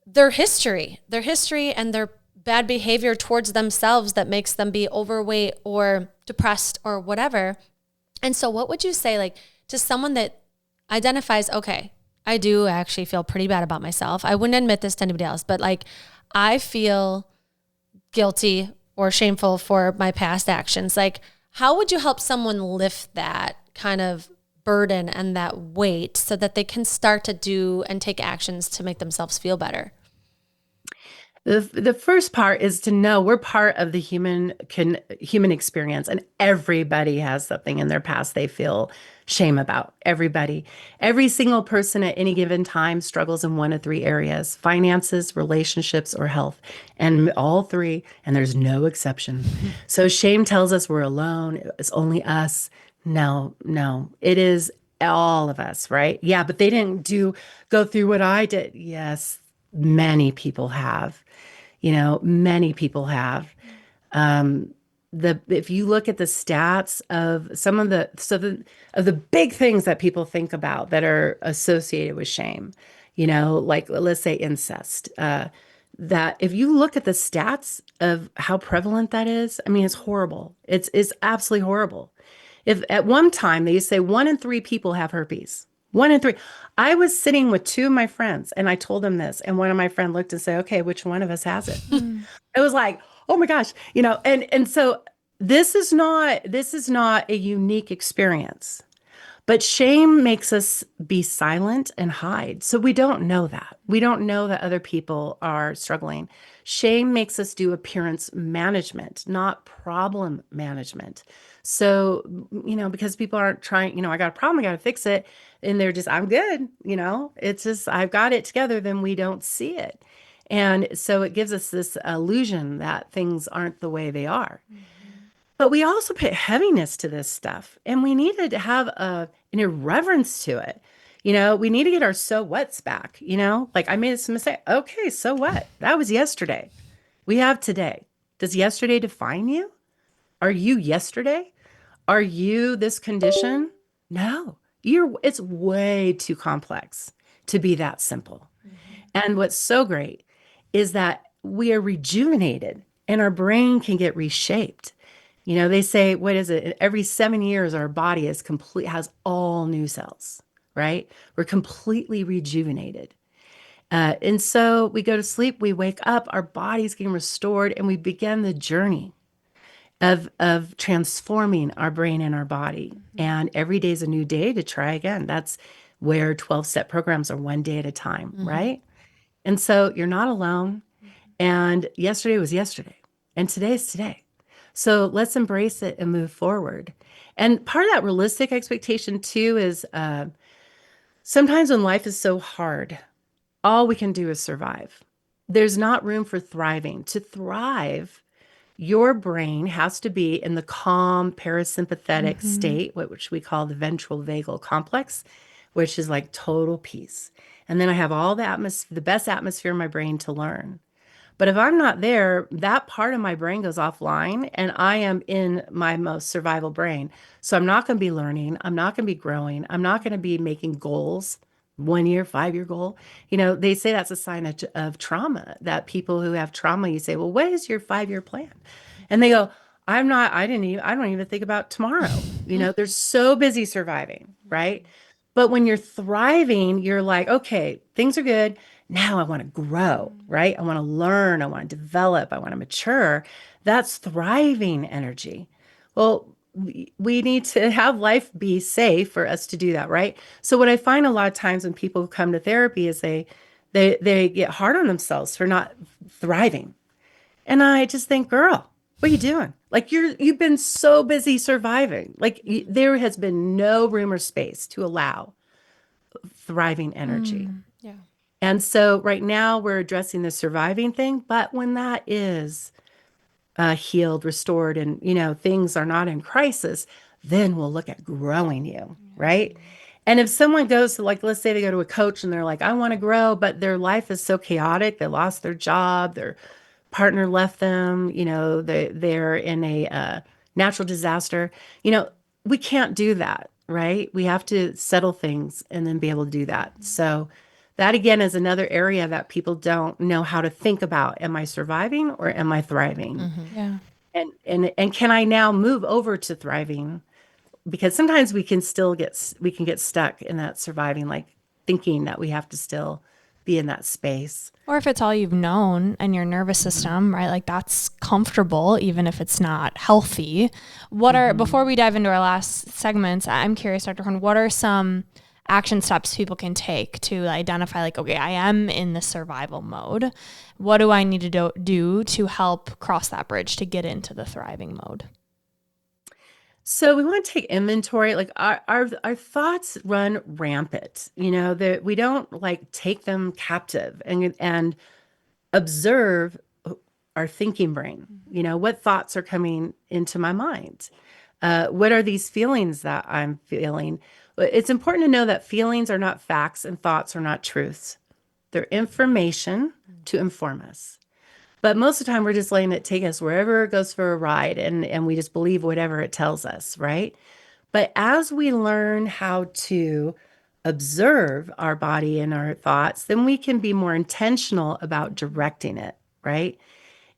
their history and their bad behavior towards themselves that makes them be overweight or depressed or whatever. And so what would you say, like, to someone that identifies, okay, I do actually feel pretty bad about myself. I wouldn't admit this to anybody else, but like, I feel guilty or shameful for my past actions. Like, how would you help someone lift that kind of burden and that weight so that they can start to do and take actions to make themselves feel better? The first part is to know we're part of the human experience, and everybody has something in their past they feel shame about. Everybody, every single person at any given time struggles in one of three areas: finances, relationships, or health, and all three. And there's no exception. So shame tells us we're alone. It's only us. No, no, it is all of us, right? Yeah, but they didn't go through what I did. Yes, many people have. Many people have. If you look at the stats of some of the big things that people think about that are associated with shame, like let's say incest, that if you look at the stats of how prevalent that is, I mean, it's horrible. It's absolutely horrible. If at one time they used to say 1 in 3 people have herpes, 1 in 3. I was sitting with 2 of my friends and I told them this, and one of my friends looked and said, "Okay, which one of us has it?" It was like, oh my gosh, and so this is not a unique experience. But shame makes us be silent and hide. So we don't know that. We don't know that other people are struggling. Shame makes us do appearance management, not problem management. So, because people aren't trying, I got a problem, I got to fix it. And they're just, I'm good. It's just, I've got it together. Then we don't see it. And so it gives us this illusion that things aren't the way they are. But we also put heaviness to this stuff, and we needed to have an irreverence to it. We need to get our so what's back, like I made some mistake. Okay, so what? That was yesterday. We have today. Does yesterday define you? Are you yesterday? Are you this condition? No, it's way too complex to be that simple. And what's so great is that we are rejuvenated and our brain can get reshaped. They say, what is it? Every 7 years, our body has all new cells, right? We're completely rejuvenated. And so we go to sleep, we wake up, our body's getting restored, and we begin the journey of transforming our brain and our body. And every day is a new day to try again. That's where 12-step programs are one day at a time, right? And so you're not alone. And yesterday was yesterday, and today is today. So let's embrace it and move forward. And part of that realistic expectation, too, is sometimes when life is so hard, all we can do is survive. There's not room for thriving. To thrive, your brain has to be in the calm parasympathetic state, which we call the ventral vagal complex, which is like total peace. And then I have all the best atmosphere in my brain to learn. But if I'm not there, that part of my brain goes offline and I am in my most survival brain. So I'm not going to be learning. I'm not going to be growing. I'm not going to be making goals, 1 year, 5-year goal. They say that's a sign of trauma, that people who have trauma, you say, well, what is your 5-year plan? And they go, I don't even think about tomorrow. They're so busy surviving, right? But when you're thriving, you're like, okay, things are good. Now I want to grow, right? I want to learn. I want to develop. I want to mature. That's thriving energy. Well, we need to have life be safe for us to do that, right? So what I find a lot of times when people come to therapy is they get hard on themselves for not thriving. And I just think, girl, what are you doing? Like you've been so busy surviving. Like there has been no room or space to allow thriving energy. Yeah. And so right now we're addressing the surviving thing, but when that is healed, restored, and things are not in crisis, then we'll look at growing you, right? And if someone goes to, like, let's say they go to a coach and they're like, I want to grow, but their life is so chaotic, they lost their job, their partner left them, they're in a natural disaster, we can't do that, right? We have to settle things and then be able to do that. So that again is another area that people don't know how to think about. Am I surviving or am I thriving? Yeah. And can I now move over to thriving? Because sometimes we can get stuck in that surviving, like thinking that we have to still be in that space. Or if it's all you've known and your nervous system, right? Like that's comfortable, even if it's not healthy. Before we dive into our last segments, I'm curious, Dr. Horn, what are some action steps people can take to identify like, okay, I am in the survival mode. What do I need to do to help cross that bridge to get into the thriving mode? So we want to take inventory. Like our thoughts run rampant, that we don't like take them captive and observe our thinking brain. What thoughts are coming into my mind? What are these feelings that I'm feeling? It's important to know that feelings are not facts and thoughts are not truths. They're information to inform us. But most of the time, we're just letting it take us wherever it goes for a ride, and we just believe whatever it tells us, right? But as we learn how to observe our body and our thoughts, then we can be more intentional about directing it, right?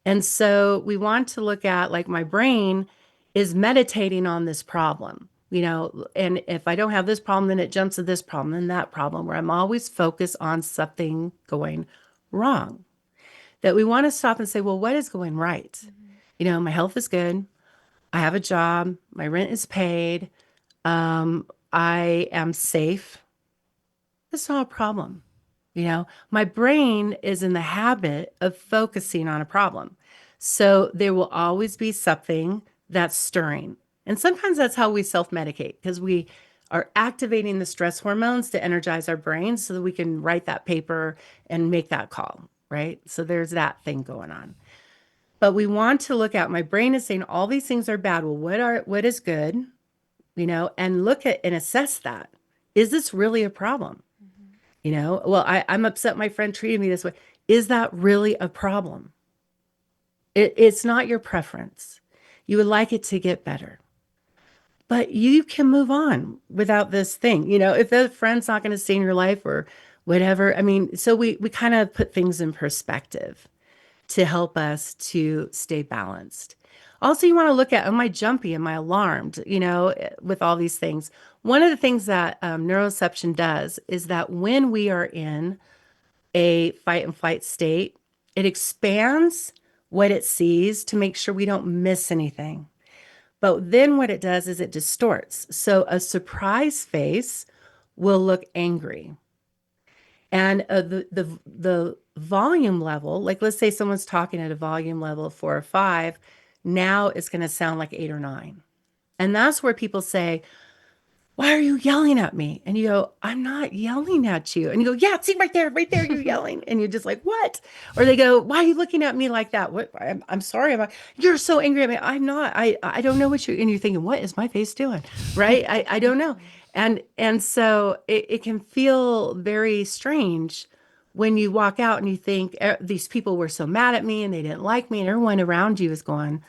And so we want to look at like my brain is meditating on this problem, and if I don't have this problem, then it jumps to this problem and that problem, where I'm always focused on something going wrong. That we want to stop and say, well, what is going right? My health is good. I have a job. My rent is paid. I am safe. It's not a problem. My brain is in the habit of focusing on a problem. So there will always be something that's stirring. And sometimes that's how we self-medicate, because we are activating the stress hormones to energize our brains so that we can write that paper and make that call, right? So there's that thing going on. But we want to look at, my brain is saying all these things are bad. Well, what is good? And look at and assess that. Is this really a problem? Well, I'm upset my friend treated me this way. Is that really a problem? It's not your preference. You would like it to get better. But you can move on without this thing. If the friend's not going to stay in your life or whatever. I mean, so we kind of put things in perspective to help us to stay balanced. Also, you want to look at, am I jumpy? Am I alarmed? With all these things. One of the things that neuroception does is that when we are in a fight and flight state, it expands what it sees to make sure we don't miss anything. But then what it does is it distorts. So a surprise face will look angry. And the volume level, like let's say someone's talking at a volume level of 4 or 5, now it's going to sound like 8 or 9. And that's where people say, why are you yelling at me? And you go, I'm not yelling at you. And you go, yeah, see right there, you're yelling. And you're just like, what? Or they go, why are you looking at me like that? What? I'm sorry. You're so angry at me. I'm not, I don't know what and you're thinking, what is my face doing? Right? I don't know. And so it can feel very strange when you walk out and you think these people were so mad at me and they didn't like me, and everyone around you is going,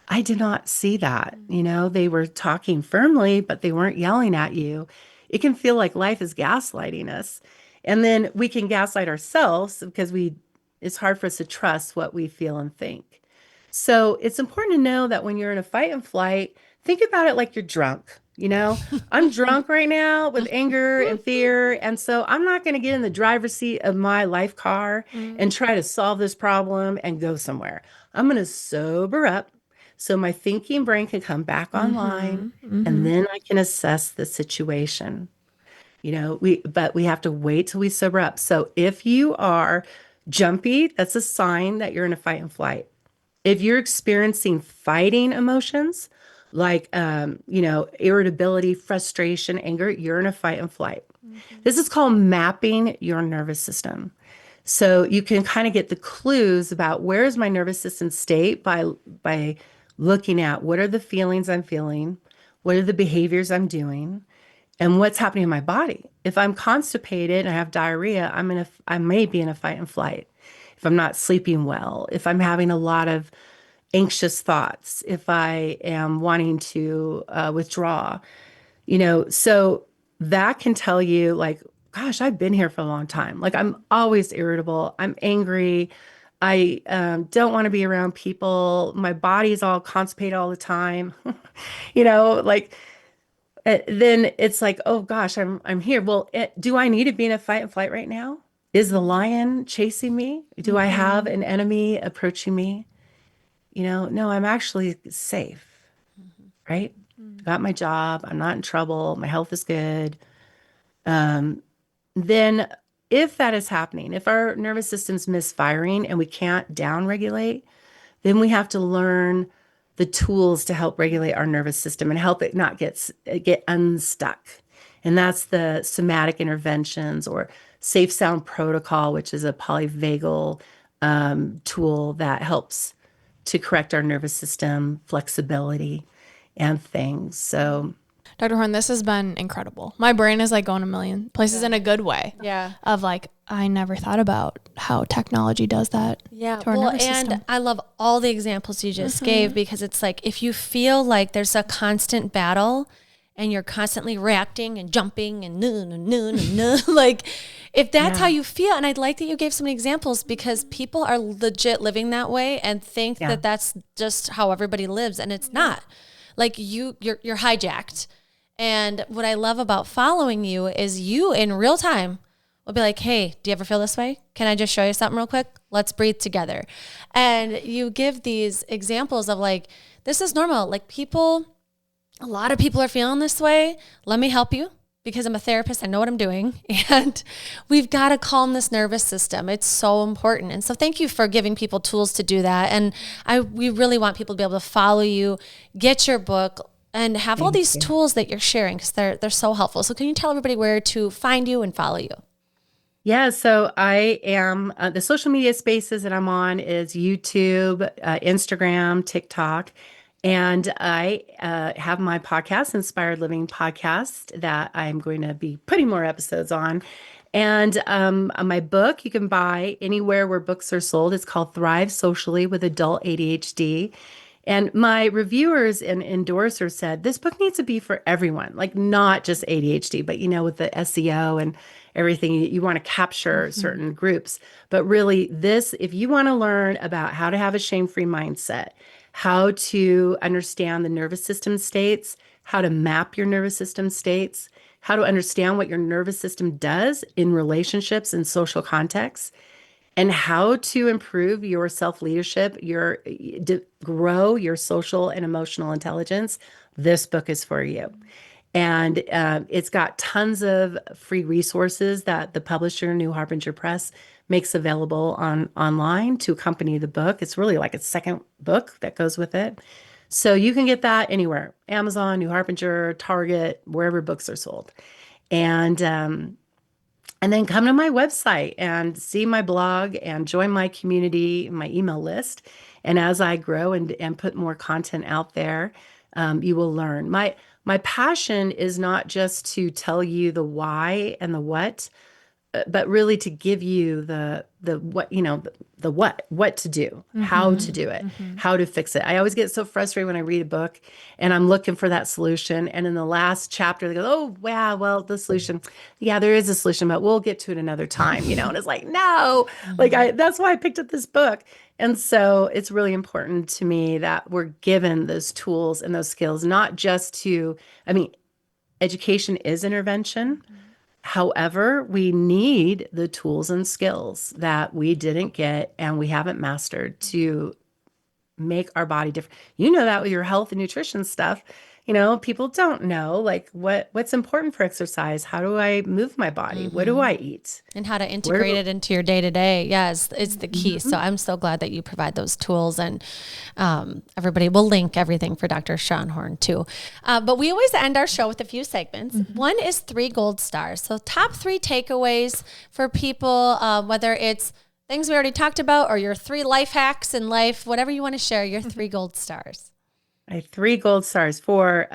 I did not see that. They were talking firmly, but they weren't yelling at you. It can feel like life is gaslighting us. And then we can gaslight ourselves because it's hard for us to trust what we feel and think. So it's important to know that when you're in a fight and flight, think about it like you're drunk. I'm drunk right now with anger and fear. And so I'm not going to get in the driver's seat of my life car and try to solve this problem and go somewhere. I'm going to sober up so my thinking brain can come back online, and then I can assess the situation. But we have to wait till we sober up. So if you are jumpy, that's a sign that you're in a fight and flight. If you're experiencing fighting emotions like, irritability, frustration, anger, you're in a fight and flight. This is called mapping your nervous system. So you can kind of get the clues about where is my nervous system state by looking at what are the feelings I'm feeling, what are the behaviors I'm doing, and what's happening in my body. If I'm constipated and I have diarrhea, I may be in a fight and flight. If I'm not sleeping well, if I'm having a lot of anxious thoughts, if I am wanting to withdraw, so that can tell you like, gosh, I've been here for a long time. Like I'm always irritable. I'm angry. I don't want to be around people. My body's all constipated all the time. Like then it's like, oh gosh, I'm here. Well, do I need to be in a fight and flight right now? Is the lion chasing me? Do I have Mm-hmm. an enemy approaching me? No, I'm actually safe, right? Got my job. I'm not in trouble. My health is good. Then, if that is happening, if our nervous system's misfiring and we can't downregulate, then we have to learn the tools to help regulate our nervous system and help it not get unstuck. And that's the somatic interventions or safe sound protocol, which is a polyvagal tool that helps to correct our nervous system flexibility and things. So, Dr. Horn, this has been incredible. My brain is like going a million places in a good way. Yeah. Of like, I never thought about how technology does that Yeah. to our Well, nervous and system. I love all the examples you just gave, because it's like, if you feel like there's a constant battle and you're constantly reacting and jumping and like, if that's how yeah, you feel, and I'd like that you gave some examples, because people are legit living that way and think yeah, that that's just how everybody lives, and it's not. Like, you're hijacked. And what I love about following you is you in real time will be like, hey, do you ever feel this way? Can I just show you something real quick? Let's breathe together. And you give these examples of like, this is normal. Like, a lot of people are feeling this way. Let me help you, because I'm a therapist. I know what I'm doing. And we've got to calm this nervous system. It's so important. And so thank you for giving people tools to do that. And we really want people to be able to follow you, get your book, and have all thank these you. tools that you're sharing, because they're so helpful. So can you tell everybody where to find you and follow you? Yeah, so I am the social media spaces that I'm on is YouTube, Instagram, TikTok, and I have my podcast, Inspired Living Podcast, that I'm going to be putting more episodes on. And my book you can buy anywhere where books are sold. It's called Thrive Socially with Adult ADHD. And my reviewers and endorsers said this book needs to be for everyone, like not just ADHD, but with the SEO and everything, you want to capture certain groups. But really, if you want to learn about how to have a shame-free mindset, how to understand the nervous system states, how to map your nervous system states, how to understand what your nervous system does in relationships and social contexts, and how to improve your self-leadership, grow your social and emotional intelligence, this book is for you. And it's got tons of free resources that the publisher, New Harbinger Press, makes available online to accompany the book. It's really like a second book that goes with it. So you can get that anywhere: Amazon, New Harbinger, Target, wherever books are sold. And then come to my website and see my blog and join my community, my email list. And as I grow and put more content out there, you will learn. My passion is not just to tell you the why and the what, but really to give you the what, the what to do, how to do it, how to fix it. I always get so frustrated when I read a book and I'm looking for that solution, and in the last chapter they go, oh wow, well, the solution, yeah, there is a solution, but we'll get to it another time, and it's like, no, like that's why I picked up this book. And so it's really important to me that we're given those tools and those skills, not just I mean, education is intervention. However, we need the tools and skills that we didn't get and we haven't mastered to make our body different. You know that with your health and nutrition stuff. People don't know like what's important for exercise. How do I move my body? What do I eat? And how to Where integrate do it into your day to day. Yeah, it's the key. So I'm so glad that you provide those tools, and everybody will link everything for Dr. Shawn Horn too. But we always end our show with a few segments. One is 3 gold stars. So top 3 takeaways for people, whether it's things we already talked about or your 3 life hacks in life, whatever you want to share, your 3 gold stars. I have 3 gold stars for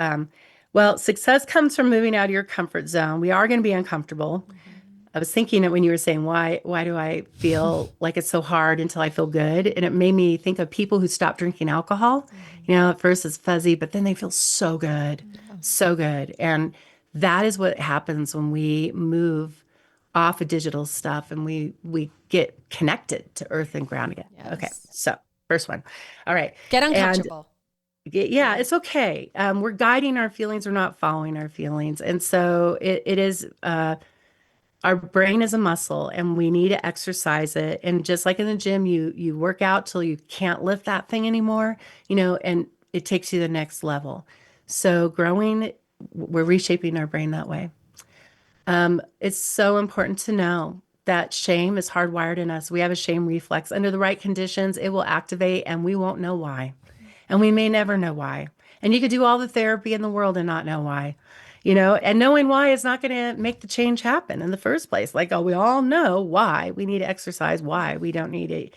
well, success comes from moving out of your comfort zone. We are going to be uncomfortable. I was thinking it when you were saying, why do I feel like it's so hard until I feel good? And it made me think of people who stop drinking alcohol. At first it's fuzzy, but then they feel so good, so good. And that is what happens when we move off of digital stuff and we get connected to earth and ground again. Okay, Yes. so first one. All right. Get And uncomfortable. yeah, it's okay. We're guiding our feelings. We're not following our feelings. And so it is our brain is a muscle and we need to exercise it. And just like in the gym, you work out till you can't lift that thing anymore, and it takes you to the next level. So growing, we're reshaping our brain that way. It's so important to know that shame is hardwired in us. We have a shame reflex. Under the right conditions, it will activate and we won't know why. And we may never know why. And you could do all the therapy in the world and not know why. And knowing why is not going to make the change happen in the first place. Like, oh, we all know why we need to exercise, why we don't need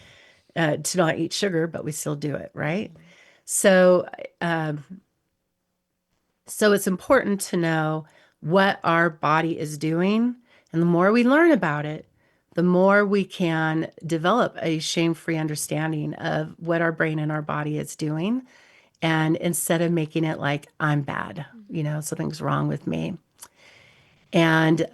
to not eat sugar, but we still do it, right? So, um, so it's important to know what our body is doing. And the more we learn about it, the more we can develop a shame-free understanding of what our brain and our body is doing. And instead of making it like, I'm bad, something's wrong with me. And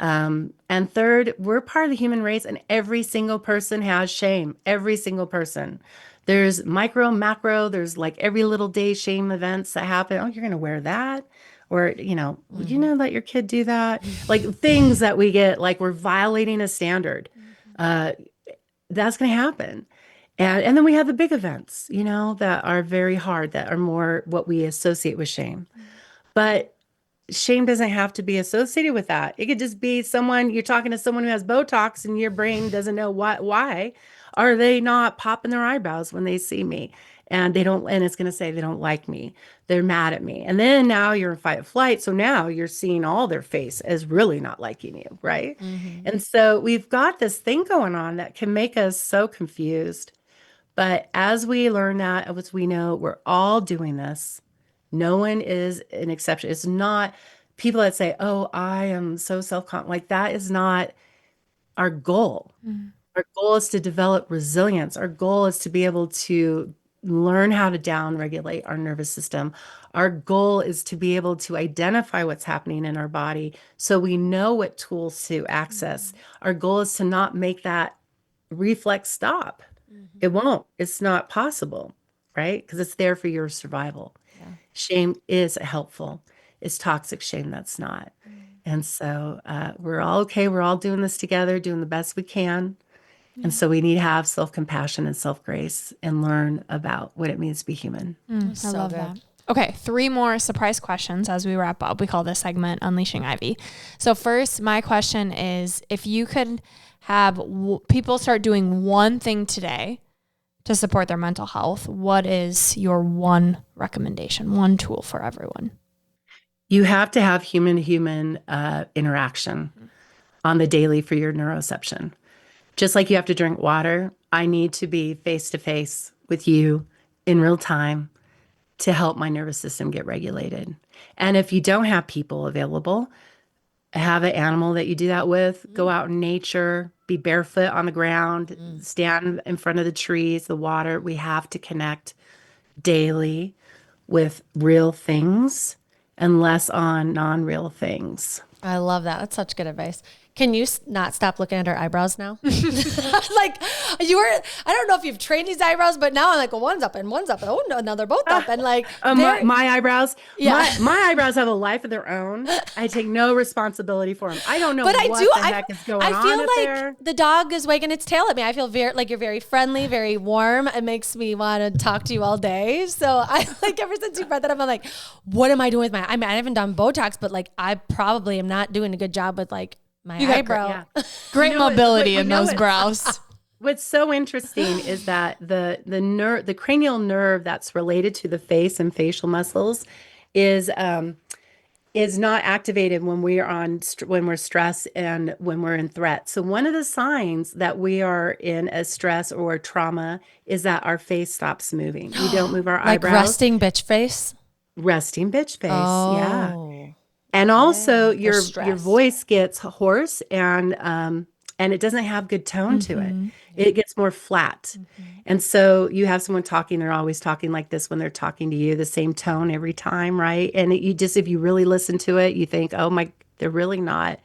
third, we're part of the human race, and every single person has shame. Every single person. There's micro, macro. There's like every little day shame events that happen. Oh, you're gonna wear that, or would you let your kid do that? Like things that we get, like we're violating a standard. That's gonna happen. And then we have the big events, that are very hard, that are more what we associate with shame. But shame doesn't have to be associated with that. It could just be you're talking to someone who has Botox and your brain doesn't know why. Are they not popping their eyebrows when they see me? And it's going to say they don't like me. They're mad at me. And then now you're in fight or flight. So now you're seeing all their face as really not liking you, right? And so we've got this thing going on that can make us so confused. But as we learn that, as we know, we're all doing this. No one is an exception. It's not people that say, oh, I am so self-confident. Like that is not our goal. Our goal is to develop resilience. Our goal is to be able to learn how to down-regulate our nervous system. Our goal is to be able to identify what's happening in our body so we know what tools to access. Our goal is to not make that reflex stop. It won't. It's not possible, right? Because it's there for your survival. Shame is helpful. It's toxic shame that's not. And so we're all okay. We're all doing this together, doing the best we can. And so we need to have self-compassion and self-grace and learn about what it means to be human. I love that. Okay, 3 more surprise questions as we wrap up. We call this segment Unleashing Ivy. So first, my question is, if you could have people start doing one thing today to support their mental health, what is your one recommendation, one tool for everyone? You have to have human-to-human interaction on the daily for your neuroception. Just like you have to drink water, I need to be face-to-face with you in real time to help my nervous system get regulated. And if you don't have people available, have an animal that you do that with, go out in nature, be barefoot on the ground, stand in front of the trees, the water. We have to connect daily with real things and less on non-real things. I love that. That's such good advice. Can you not stop looking at her eyebrows now? Like I don't know if you've trained these eyebrows, but now I'm like, well, one's up and one's up. Oh no, now they're both up. And like my eyebrows, yeah. my eyebrows have a life of their own. I take no responsibility for them. I don't know what the heck is going on I feel up like there. the dog is wagging its tail at me. I feel like you're very friendly, very warm. It makes me want to talk to you all day. So I like ever since you brought that up, I'm like, what am I doing with I mean, I haven't done Botox, but like I probably am not doing a good job with like my eyebrow. Great mobility in those brows. What's so interesting is that the cranial nerve that's related to the face and facial muscles is not activated when when we're stressed and when we're in threat. So one of the signs that we are in a stress or trauma is that our face stops moving. We don't move our like eyebrows. resting bitch face. Resting bitch face. Oh. Yeah. And also your voice gets hoarse and it doesn't have good tone to it. It gets more flat. And so you have someone talking, they're always talking like this when they're talking to you, the same tone every time, right? And if you really listen to it, you think, oh my, they're really not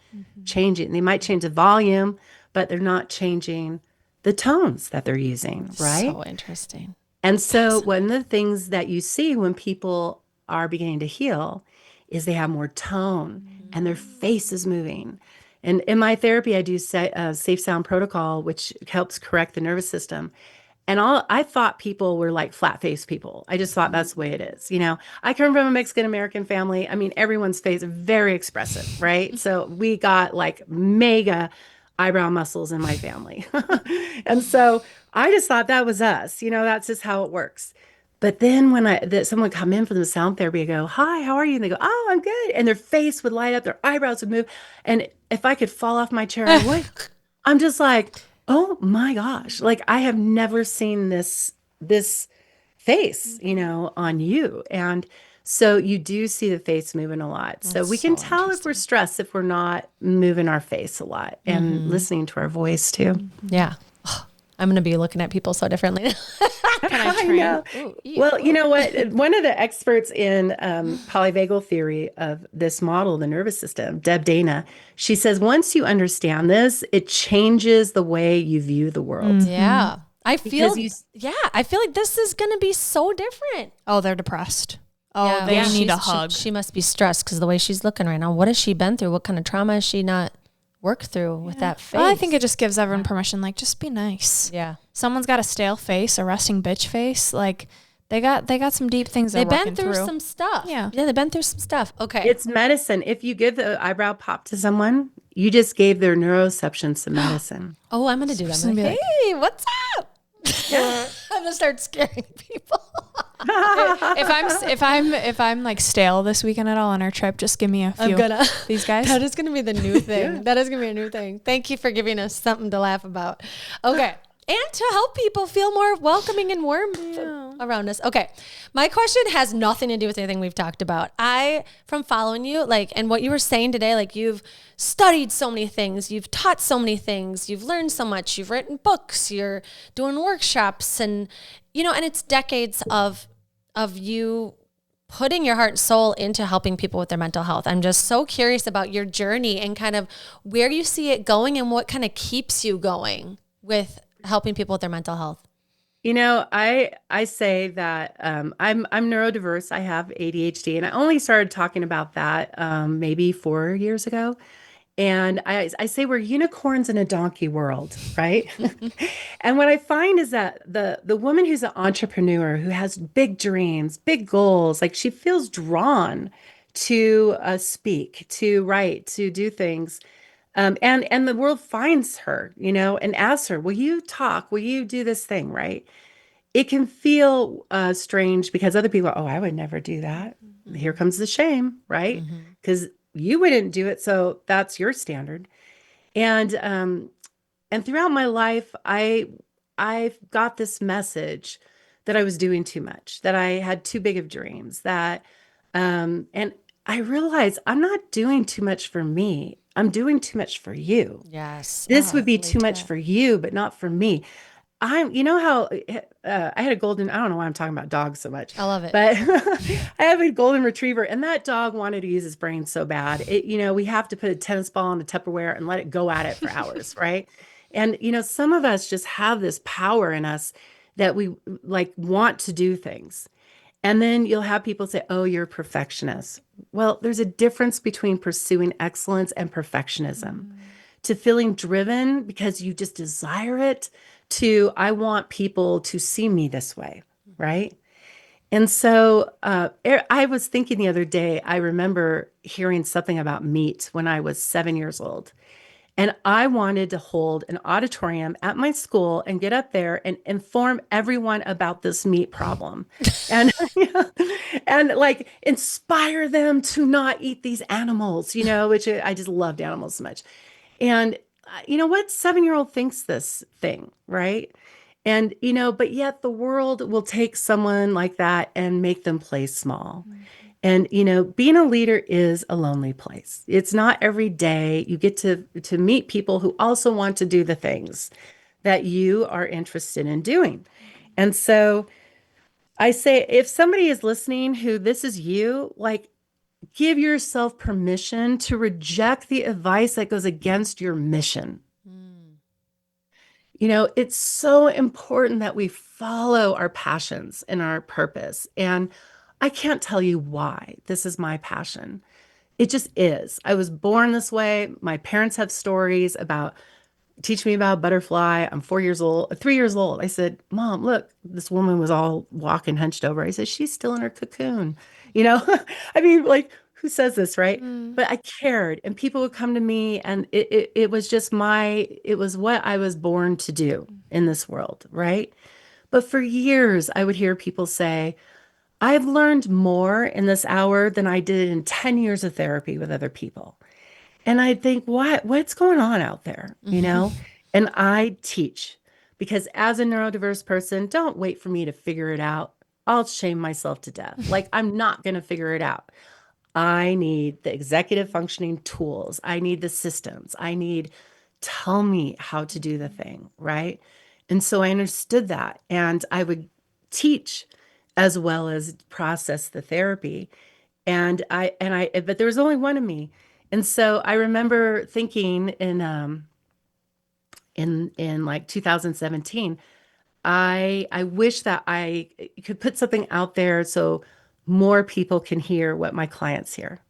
changing. They might change the volume, but they're not changing the tones that they're using, right? So interesting. And so one of the things that you see when people are beginning to heal is they have more tone and their face is moving. And in my therapy, I do safe sound protocol, which helps correct the nervous system. And I thought people were like flat-faced people. I just thought that's the way it is. I come from a Mexican American family. I mean, everyone's face is very expressive, right? So we got like mega eyebrow muscles in my family. And so I just thought that was us. That's just how it works. But then when someone would come in for the sound therapy, I go, "Hi, how are you?" And they go, "Oh, I'm good." And their face would light up, their eyebrows would move. And if I could fall off my chair, I would. I'm just like, oh my gosh, like I have never seen this face, on you. And so you do see the face moving a lot. So That's we can so tell if we're stressed if we're not moving our face a lot and listening to our voice too. Yeah. I'm going to be looking at people so differently. I know. Well, you know what? One of the experts in polyvagal theory of this model, the nervous system, Deb Dana, she says once you understand this, it changes the way you view the world. Yeah. I feel like this is going to be so different. Oh, they're depressed. Oh, Yeah. they Yeah. need a She's- hug. She must be stressed because the way she's looking right now. What has she been through? What kind of trauma has she not worked through with that face? Well, I think it just gives everyone permission, like, just be nice. Yeah. Someone's got a stale face, a resting bitch face. Like, they got some deep things they're They've working been through some stuff. Yeah. Yeah, they've been through some stuff. Okay. It's medicine. If you give the eyebrow pop to someone, you just gave their neuroception some medicine. Oh, I'm going to do that. I'm gonna like, be hey, what's up? I'm going to start scaring people. if I'm like stale this weekend at all on our trip, just give me a few. I'm gonna. These guys. That is going to be the new thing. That is going to be a new thing. Thank you for giving us something to laugh about. Okay. And to help people feel more welcoming and warm around us. Okay. My question has nothing to do with anything we've talked about. From following you, and what you were saying today, you've studied so many things, you've taught so many things, you've learned so much, you've written books, you're doing workshops, and it's decades of you putting your heart and soul into helping people with their mental health. I'm just so curious about your journey and kind of where you see it going and what kind of keeps you going with helping people with their mental health. I say that I'm neurodiverse. I have ADHD, and I only started talking about that maybe 4 years ago. And I say we're unicorns in a donkey world, right? And what I find is that the woman who's an entrepreneur, who has big dreams, big goals, she feels drawn to speak, to write, to do things. And the world finds her, and asks her, will you talk? Will you do this thing, right? It can feel strange because other people, oh, I would never do that. Mm-hmm. Here comes the shame, right? Because you wouldn't do it, so that's your standard. And throughout my life, I got this message that I was doing too much, that I had too big of dreams, and I realized I'm not doing too much for me. I'm doing too much for you. Yes. This would be too much for you, but not for me. How I had a golden, I don't know why I'm talking about dogs so much. I love it. But I have a golden retriever, and that dog wanted to use his brain so bad. We have to put a tennis ball in a Tupperware and let it go at it for hours, right? And, some of us just have this power in us that we want to do things. And then you'll have people say, oh, you're a perfectionist. Well, there's a difference between pursuing excellence and perfectionism. To feeling driven because you just desire it, to I want people to see me this way, right? And so I was thinking the other day, I remember hearing something about meat when I was 7 years old. And I wanted to hold an auditorium at my school and get up there and inform everyone about this meat problem and, and inspire them to not eat these animals, which I just loved animals so much. And you know what? 7-year-old thinks this thing, right? And, but yet the world will take someone like that and make them play small. And, being a leader is a lonely place. It's not every day you get to meet people who also want to do the things that you are interested in doing. And so I say, if somebody is listening who this is you, give yourself permission to reject the advice that goes against your mission. It's so important that we follow our passions and our purpose. And I can't tell you why this is my passion. It just is. I was born this way. My parents have stories about teach me about a butterfly. I'm 4 years old, 3 years old. I said, Mom, look, this woman was all walking hunched over. I said, she's still in her cocoon. You know, I mean, like, who says this, right? But I cared, and people would come to me, and it was just it was what I was born to do in this world, right? But for years, I would hear people say, I've learned more in this hour than I did in 10 years of therapy with other people. And I think, what's going on out there, you know? And I teach because as a neurodiverse person, don't wait for me to figure it out. I'll shame myself to death. Like, I'm not going to figure it out. I need the executive functioning tools. I need the systems. Tell me how to do the thing, right? And so I understood that. And I would teach as well as process the therapy. But there was only one of me. And so I remember thinking in like 2017, I wish that I could put something out there so more people can hear what my clients hear.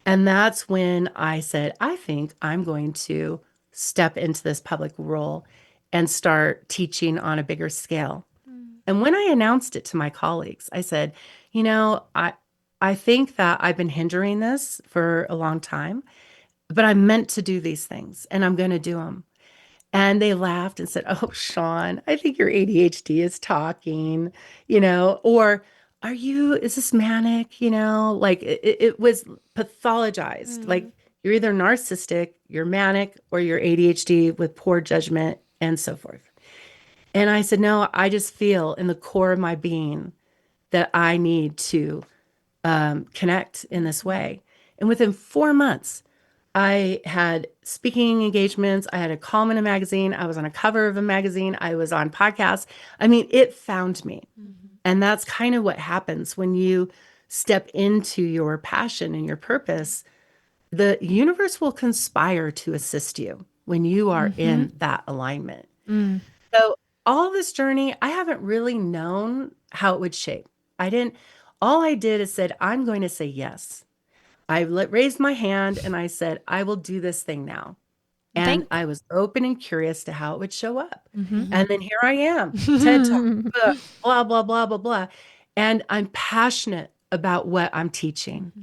And that's when I said, I think I'm going to step into this public role and start teaching on a bigger scale. And when I announced it to my colleagues, I said, you know, I think that I've been hindering this for a long time, but I'm meant to do these things and I'm going to do them. And they laughed and said, "Oh, Shawn, I think your ADHD is talking, or is this manic? Like it was pathologized. Like you're either narcissistic, you're manic, or you're ADHD with poor judgment and so forth." And I said, "No, I just feel in the core of my being that I need to connect in this way." And within 4 months, I had speaking engagements. I had a column in a magazine. I was on a cover of a magazine. I was on podcasts. I mean, it found me. And that's kind of what happens when you step into your passion and your purpose. The universe will conspire to assist you when you are in that alignment. So all this journey, I haven't really known how it would shape. All I did is said, I'm going to say yes. Raised my hand and I said, I will do this thing now. And I was open and curious to how it would show up. And then here I am, TED Talk, book, blah, blah, blah, blah, blah. And I'm passionate about what I'm teaching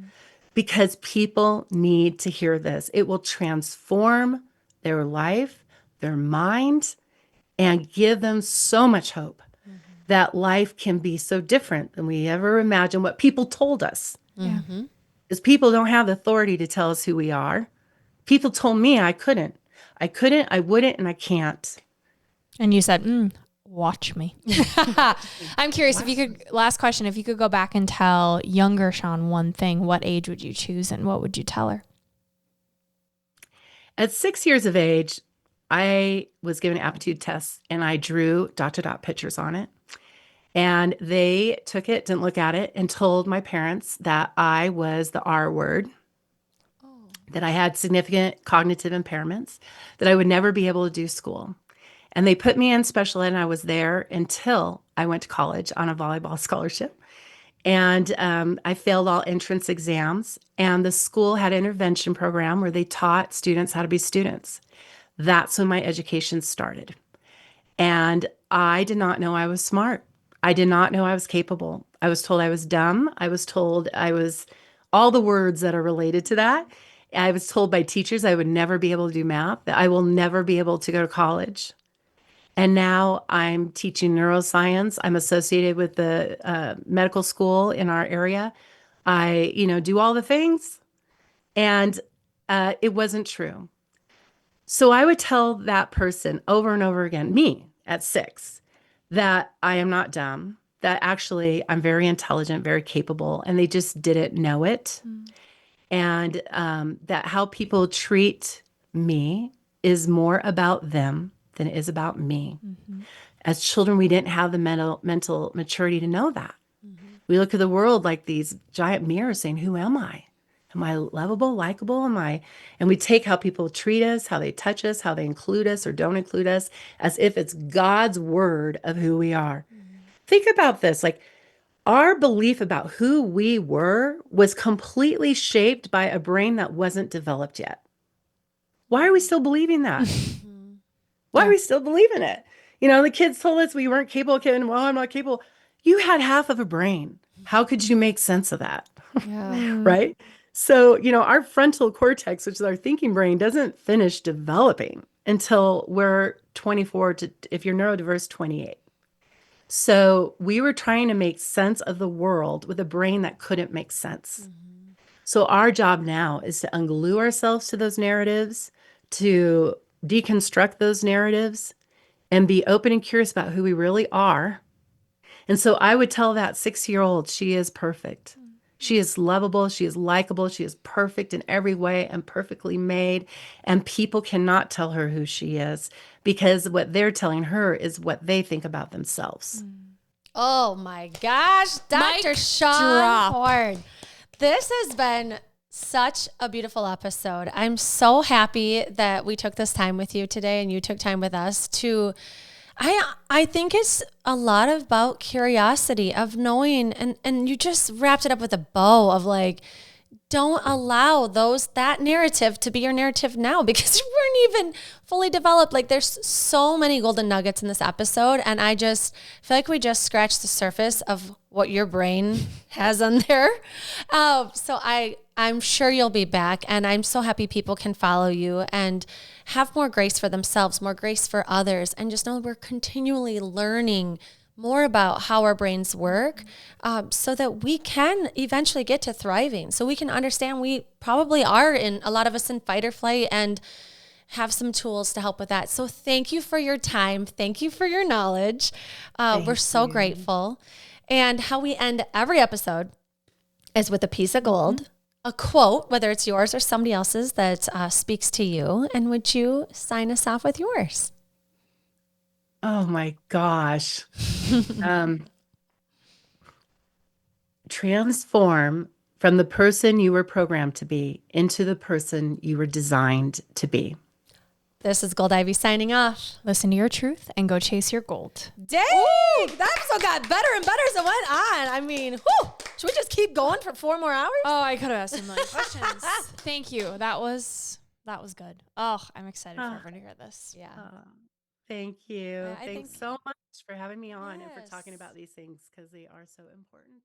because people need to hear this. It will transform their life, their mind, and give them so much hope that life can be so different than we ever imagined what people told us. Yeah. Because people don't have the authority to tell us who we are. People told me I couldn't, I wouldn't, and I can't. And you said, watch me. I'm curious last question, if you could go back and tell younger Shawn one thing, what age would you choose and what would you tell her? At 6 years of age, I was given aptitude tests and I drew dot to dot pictures on it. And they took it, didn't look at it, and told my parents that I was the R word, that I had significant cognitive impairments, that I would never be able to do school. And they put me in special ed, and I was there until I went to college on a volleyball scholarship. And I failed all entrance exams. And the school had an intervention program where they taught students how to be students. That's when my education started. And I did not know I was smart. I did not know I was capable. I was told I was dumb. I was told I was all the words that are related to that. I was told by teachers I would never be able to do math, that I will never be able to go to college. And now I'm teaching neuroscience. I'm associated with the medical school in our area. I, do all the things. And it wasn't true. So I would tell that person over and over again, me at 6, that I am not dumb, that actually I'm very intelligent, very capable, and they just didn't know it. And that how people treat me is more about them than it is about me. As children, we didn't have the mental maturity to know that. We look at the world like these giant mirrors saying, who am I? Am I lovable, likable? And we take how people treat us, how they touch us, how they include us or don't include us, as if it's God's word of who we are. Think about this. Like, our belief about who we were was completely shaped by a brain that wasn't developed yet. Why are we still believing that? Why are we still believing it? The kids told us we weren't capable, well, I'm not capable. You had half of a brain. How could you make sense of that? Yeah. Right? So, our frontal cortex, which is our thinking brain, doesn't finish developing until we're 24 to, if you're neurodiverse, 28. So we were trying to make sense of the world with a brain that couldn't make sense. So our job now is to unglue ourselves to those narratives, to deconstruct those narratives, and be open and curious about who we really are. And so I would tell that 6-year-old, she is perfect. She is lovable. She is likable. She is perfect in every way and perfectly made. And people cannot tell her who she is because what they're telling her is what they think about themselves. Oh my gosh, Dr. Mic Shawn drop. Horn. This has been such a beautiful episode. I'm so happy that we took this time with you today and you took time with us to I think it's a lot about curiosity of knowing and you just wrapped it up with a bow of like, don't allow that narrative to be your narrative now because you weren't even fully developed. Like there's so many golden nuggets in this episode. And I just feel like we just scratched the surface of what your brain has on there. So I'm sure you'll be back. And I'm so happy people can follow you and have more grace for themselves, more grace for others. And just know we're continually learning more about how our brains work so that we can eventually get to thriving. So we can understand we probably are a lot of us in fight or flight and have some tools to help with that. So thank you for your time. Thank you for your knowledge. We're so grateful. And how we end every episode is with a piece of gold, a quote, whether it's yours or somebody else's that speaks to you. And would you sign us off with yours? Oh my gosh. Transform from the person you were programmed to be into the person you were designed to be. This is Gold Ivy signing off. Listen to your truth and go chase your gold. Dang! That episode got better and better as it went on. I mean, whew, should we just keep going for 4 more hours? Oh, I could have asked a million questions. Thank you. That was good. Oh, I'm excited for everyone to hear this. Yeah. Thank you. I Thanks think- so much for having me on and for Yes. talking about these things because they are so important.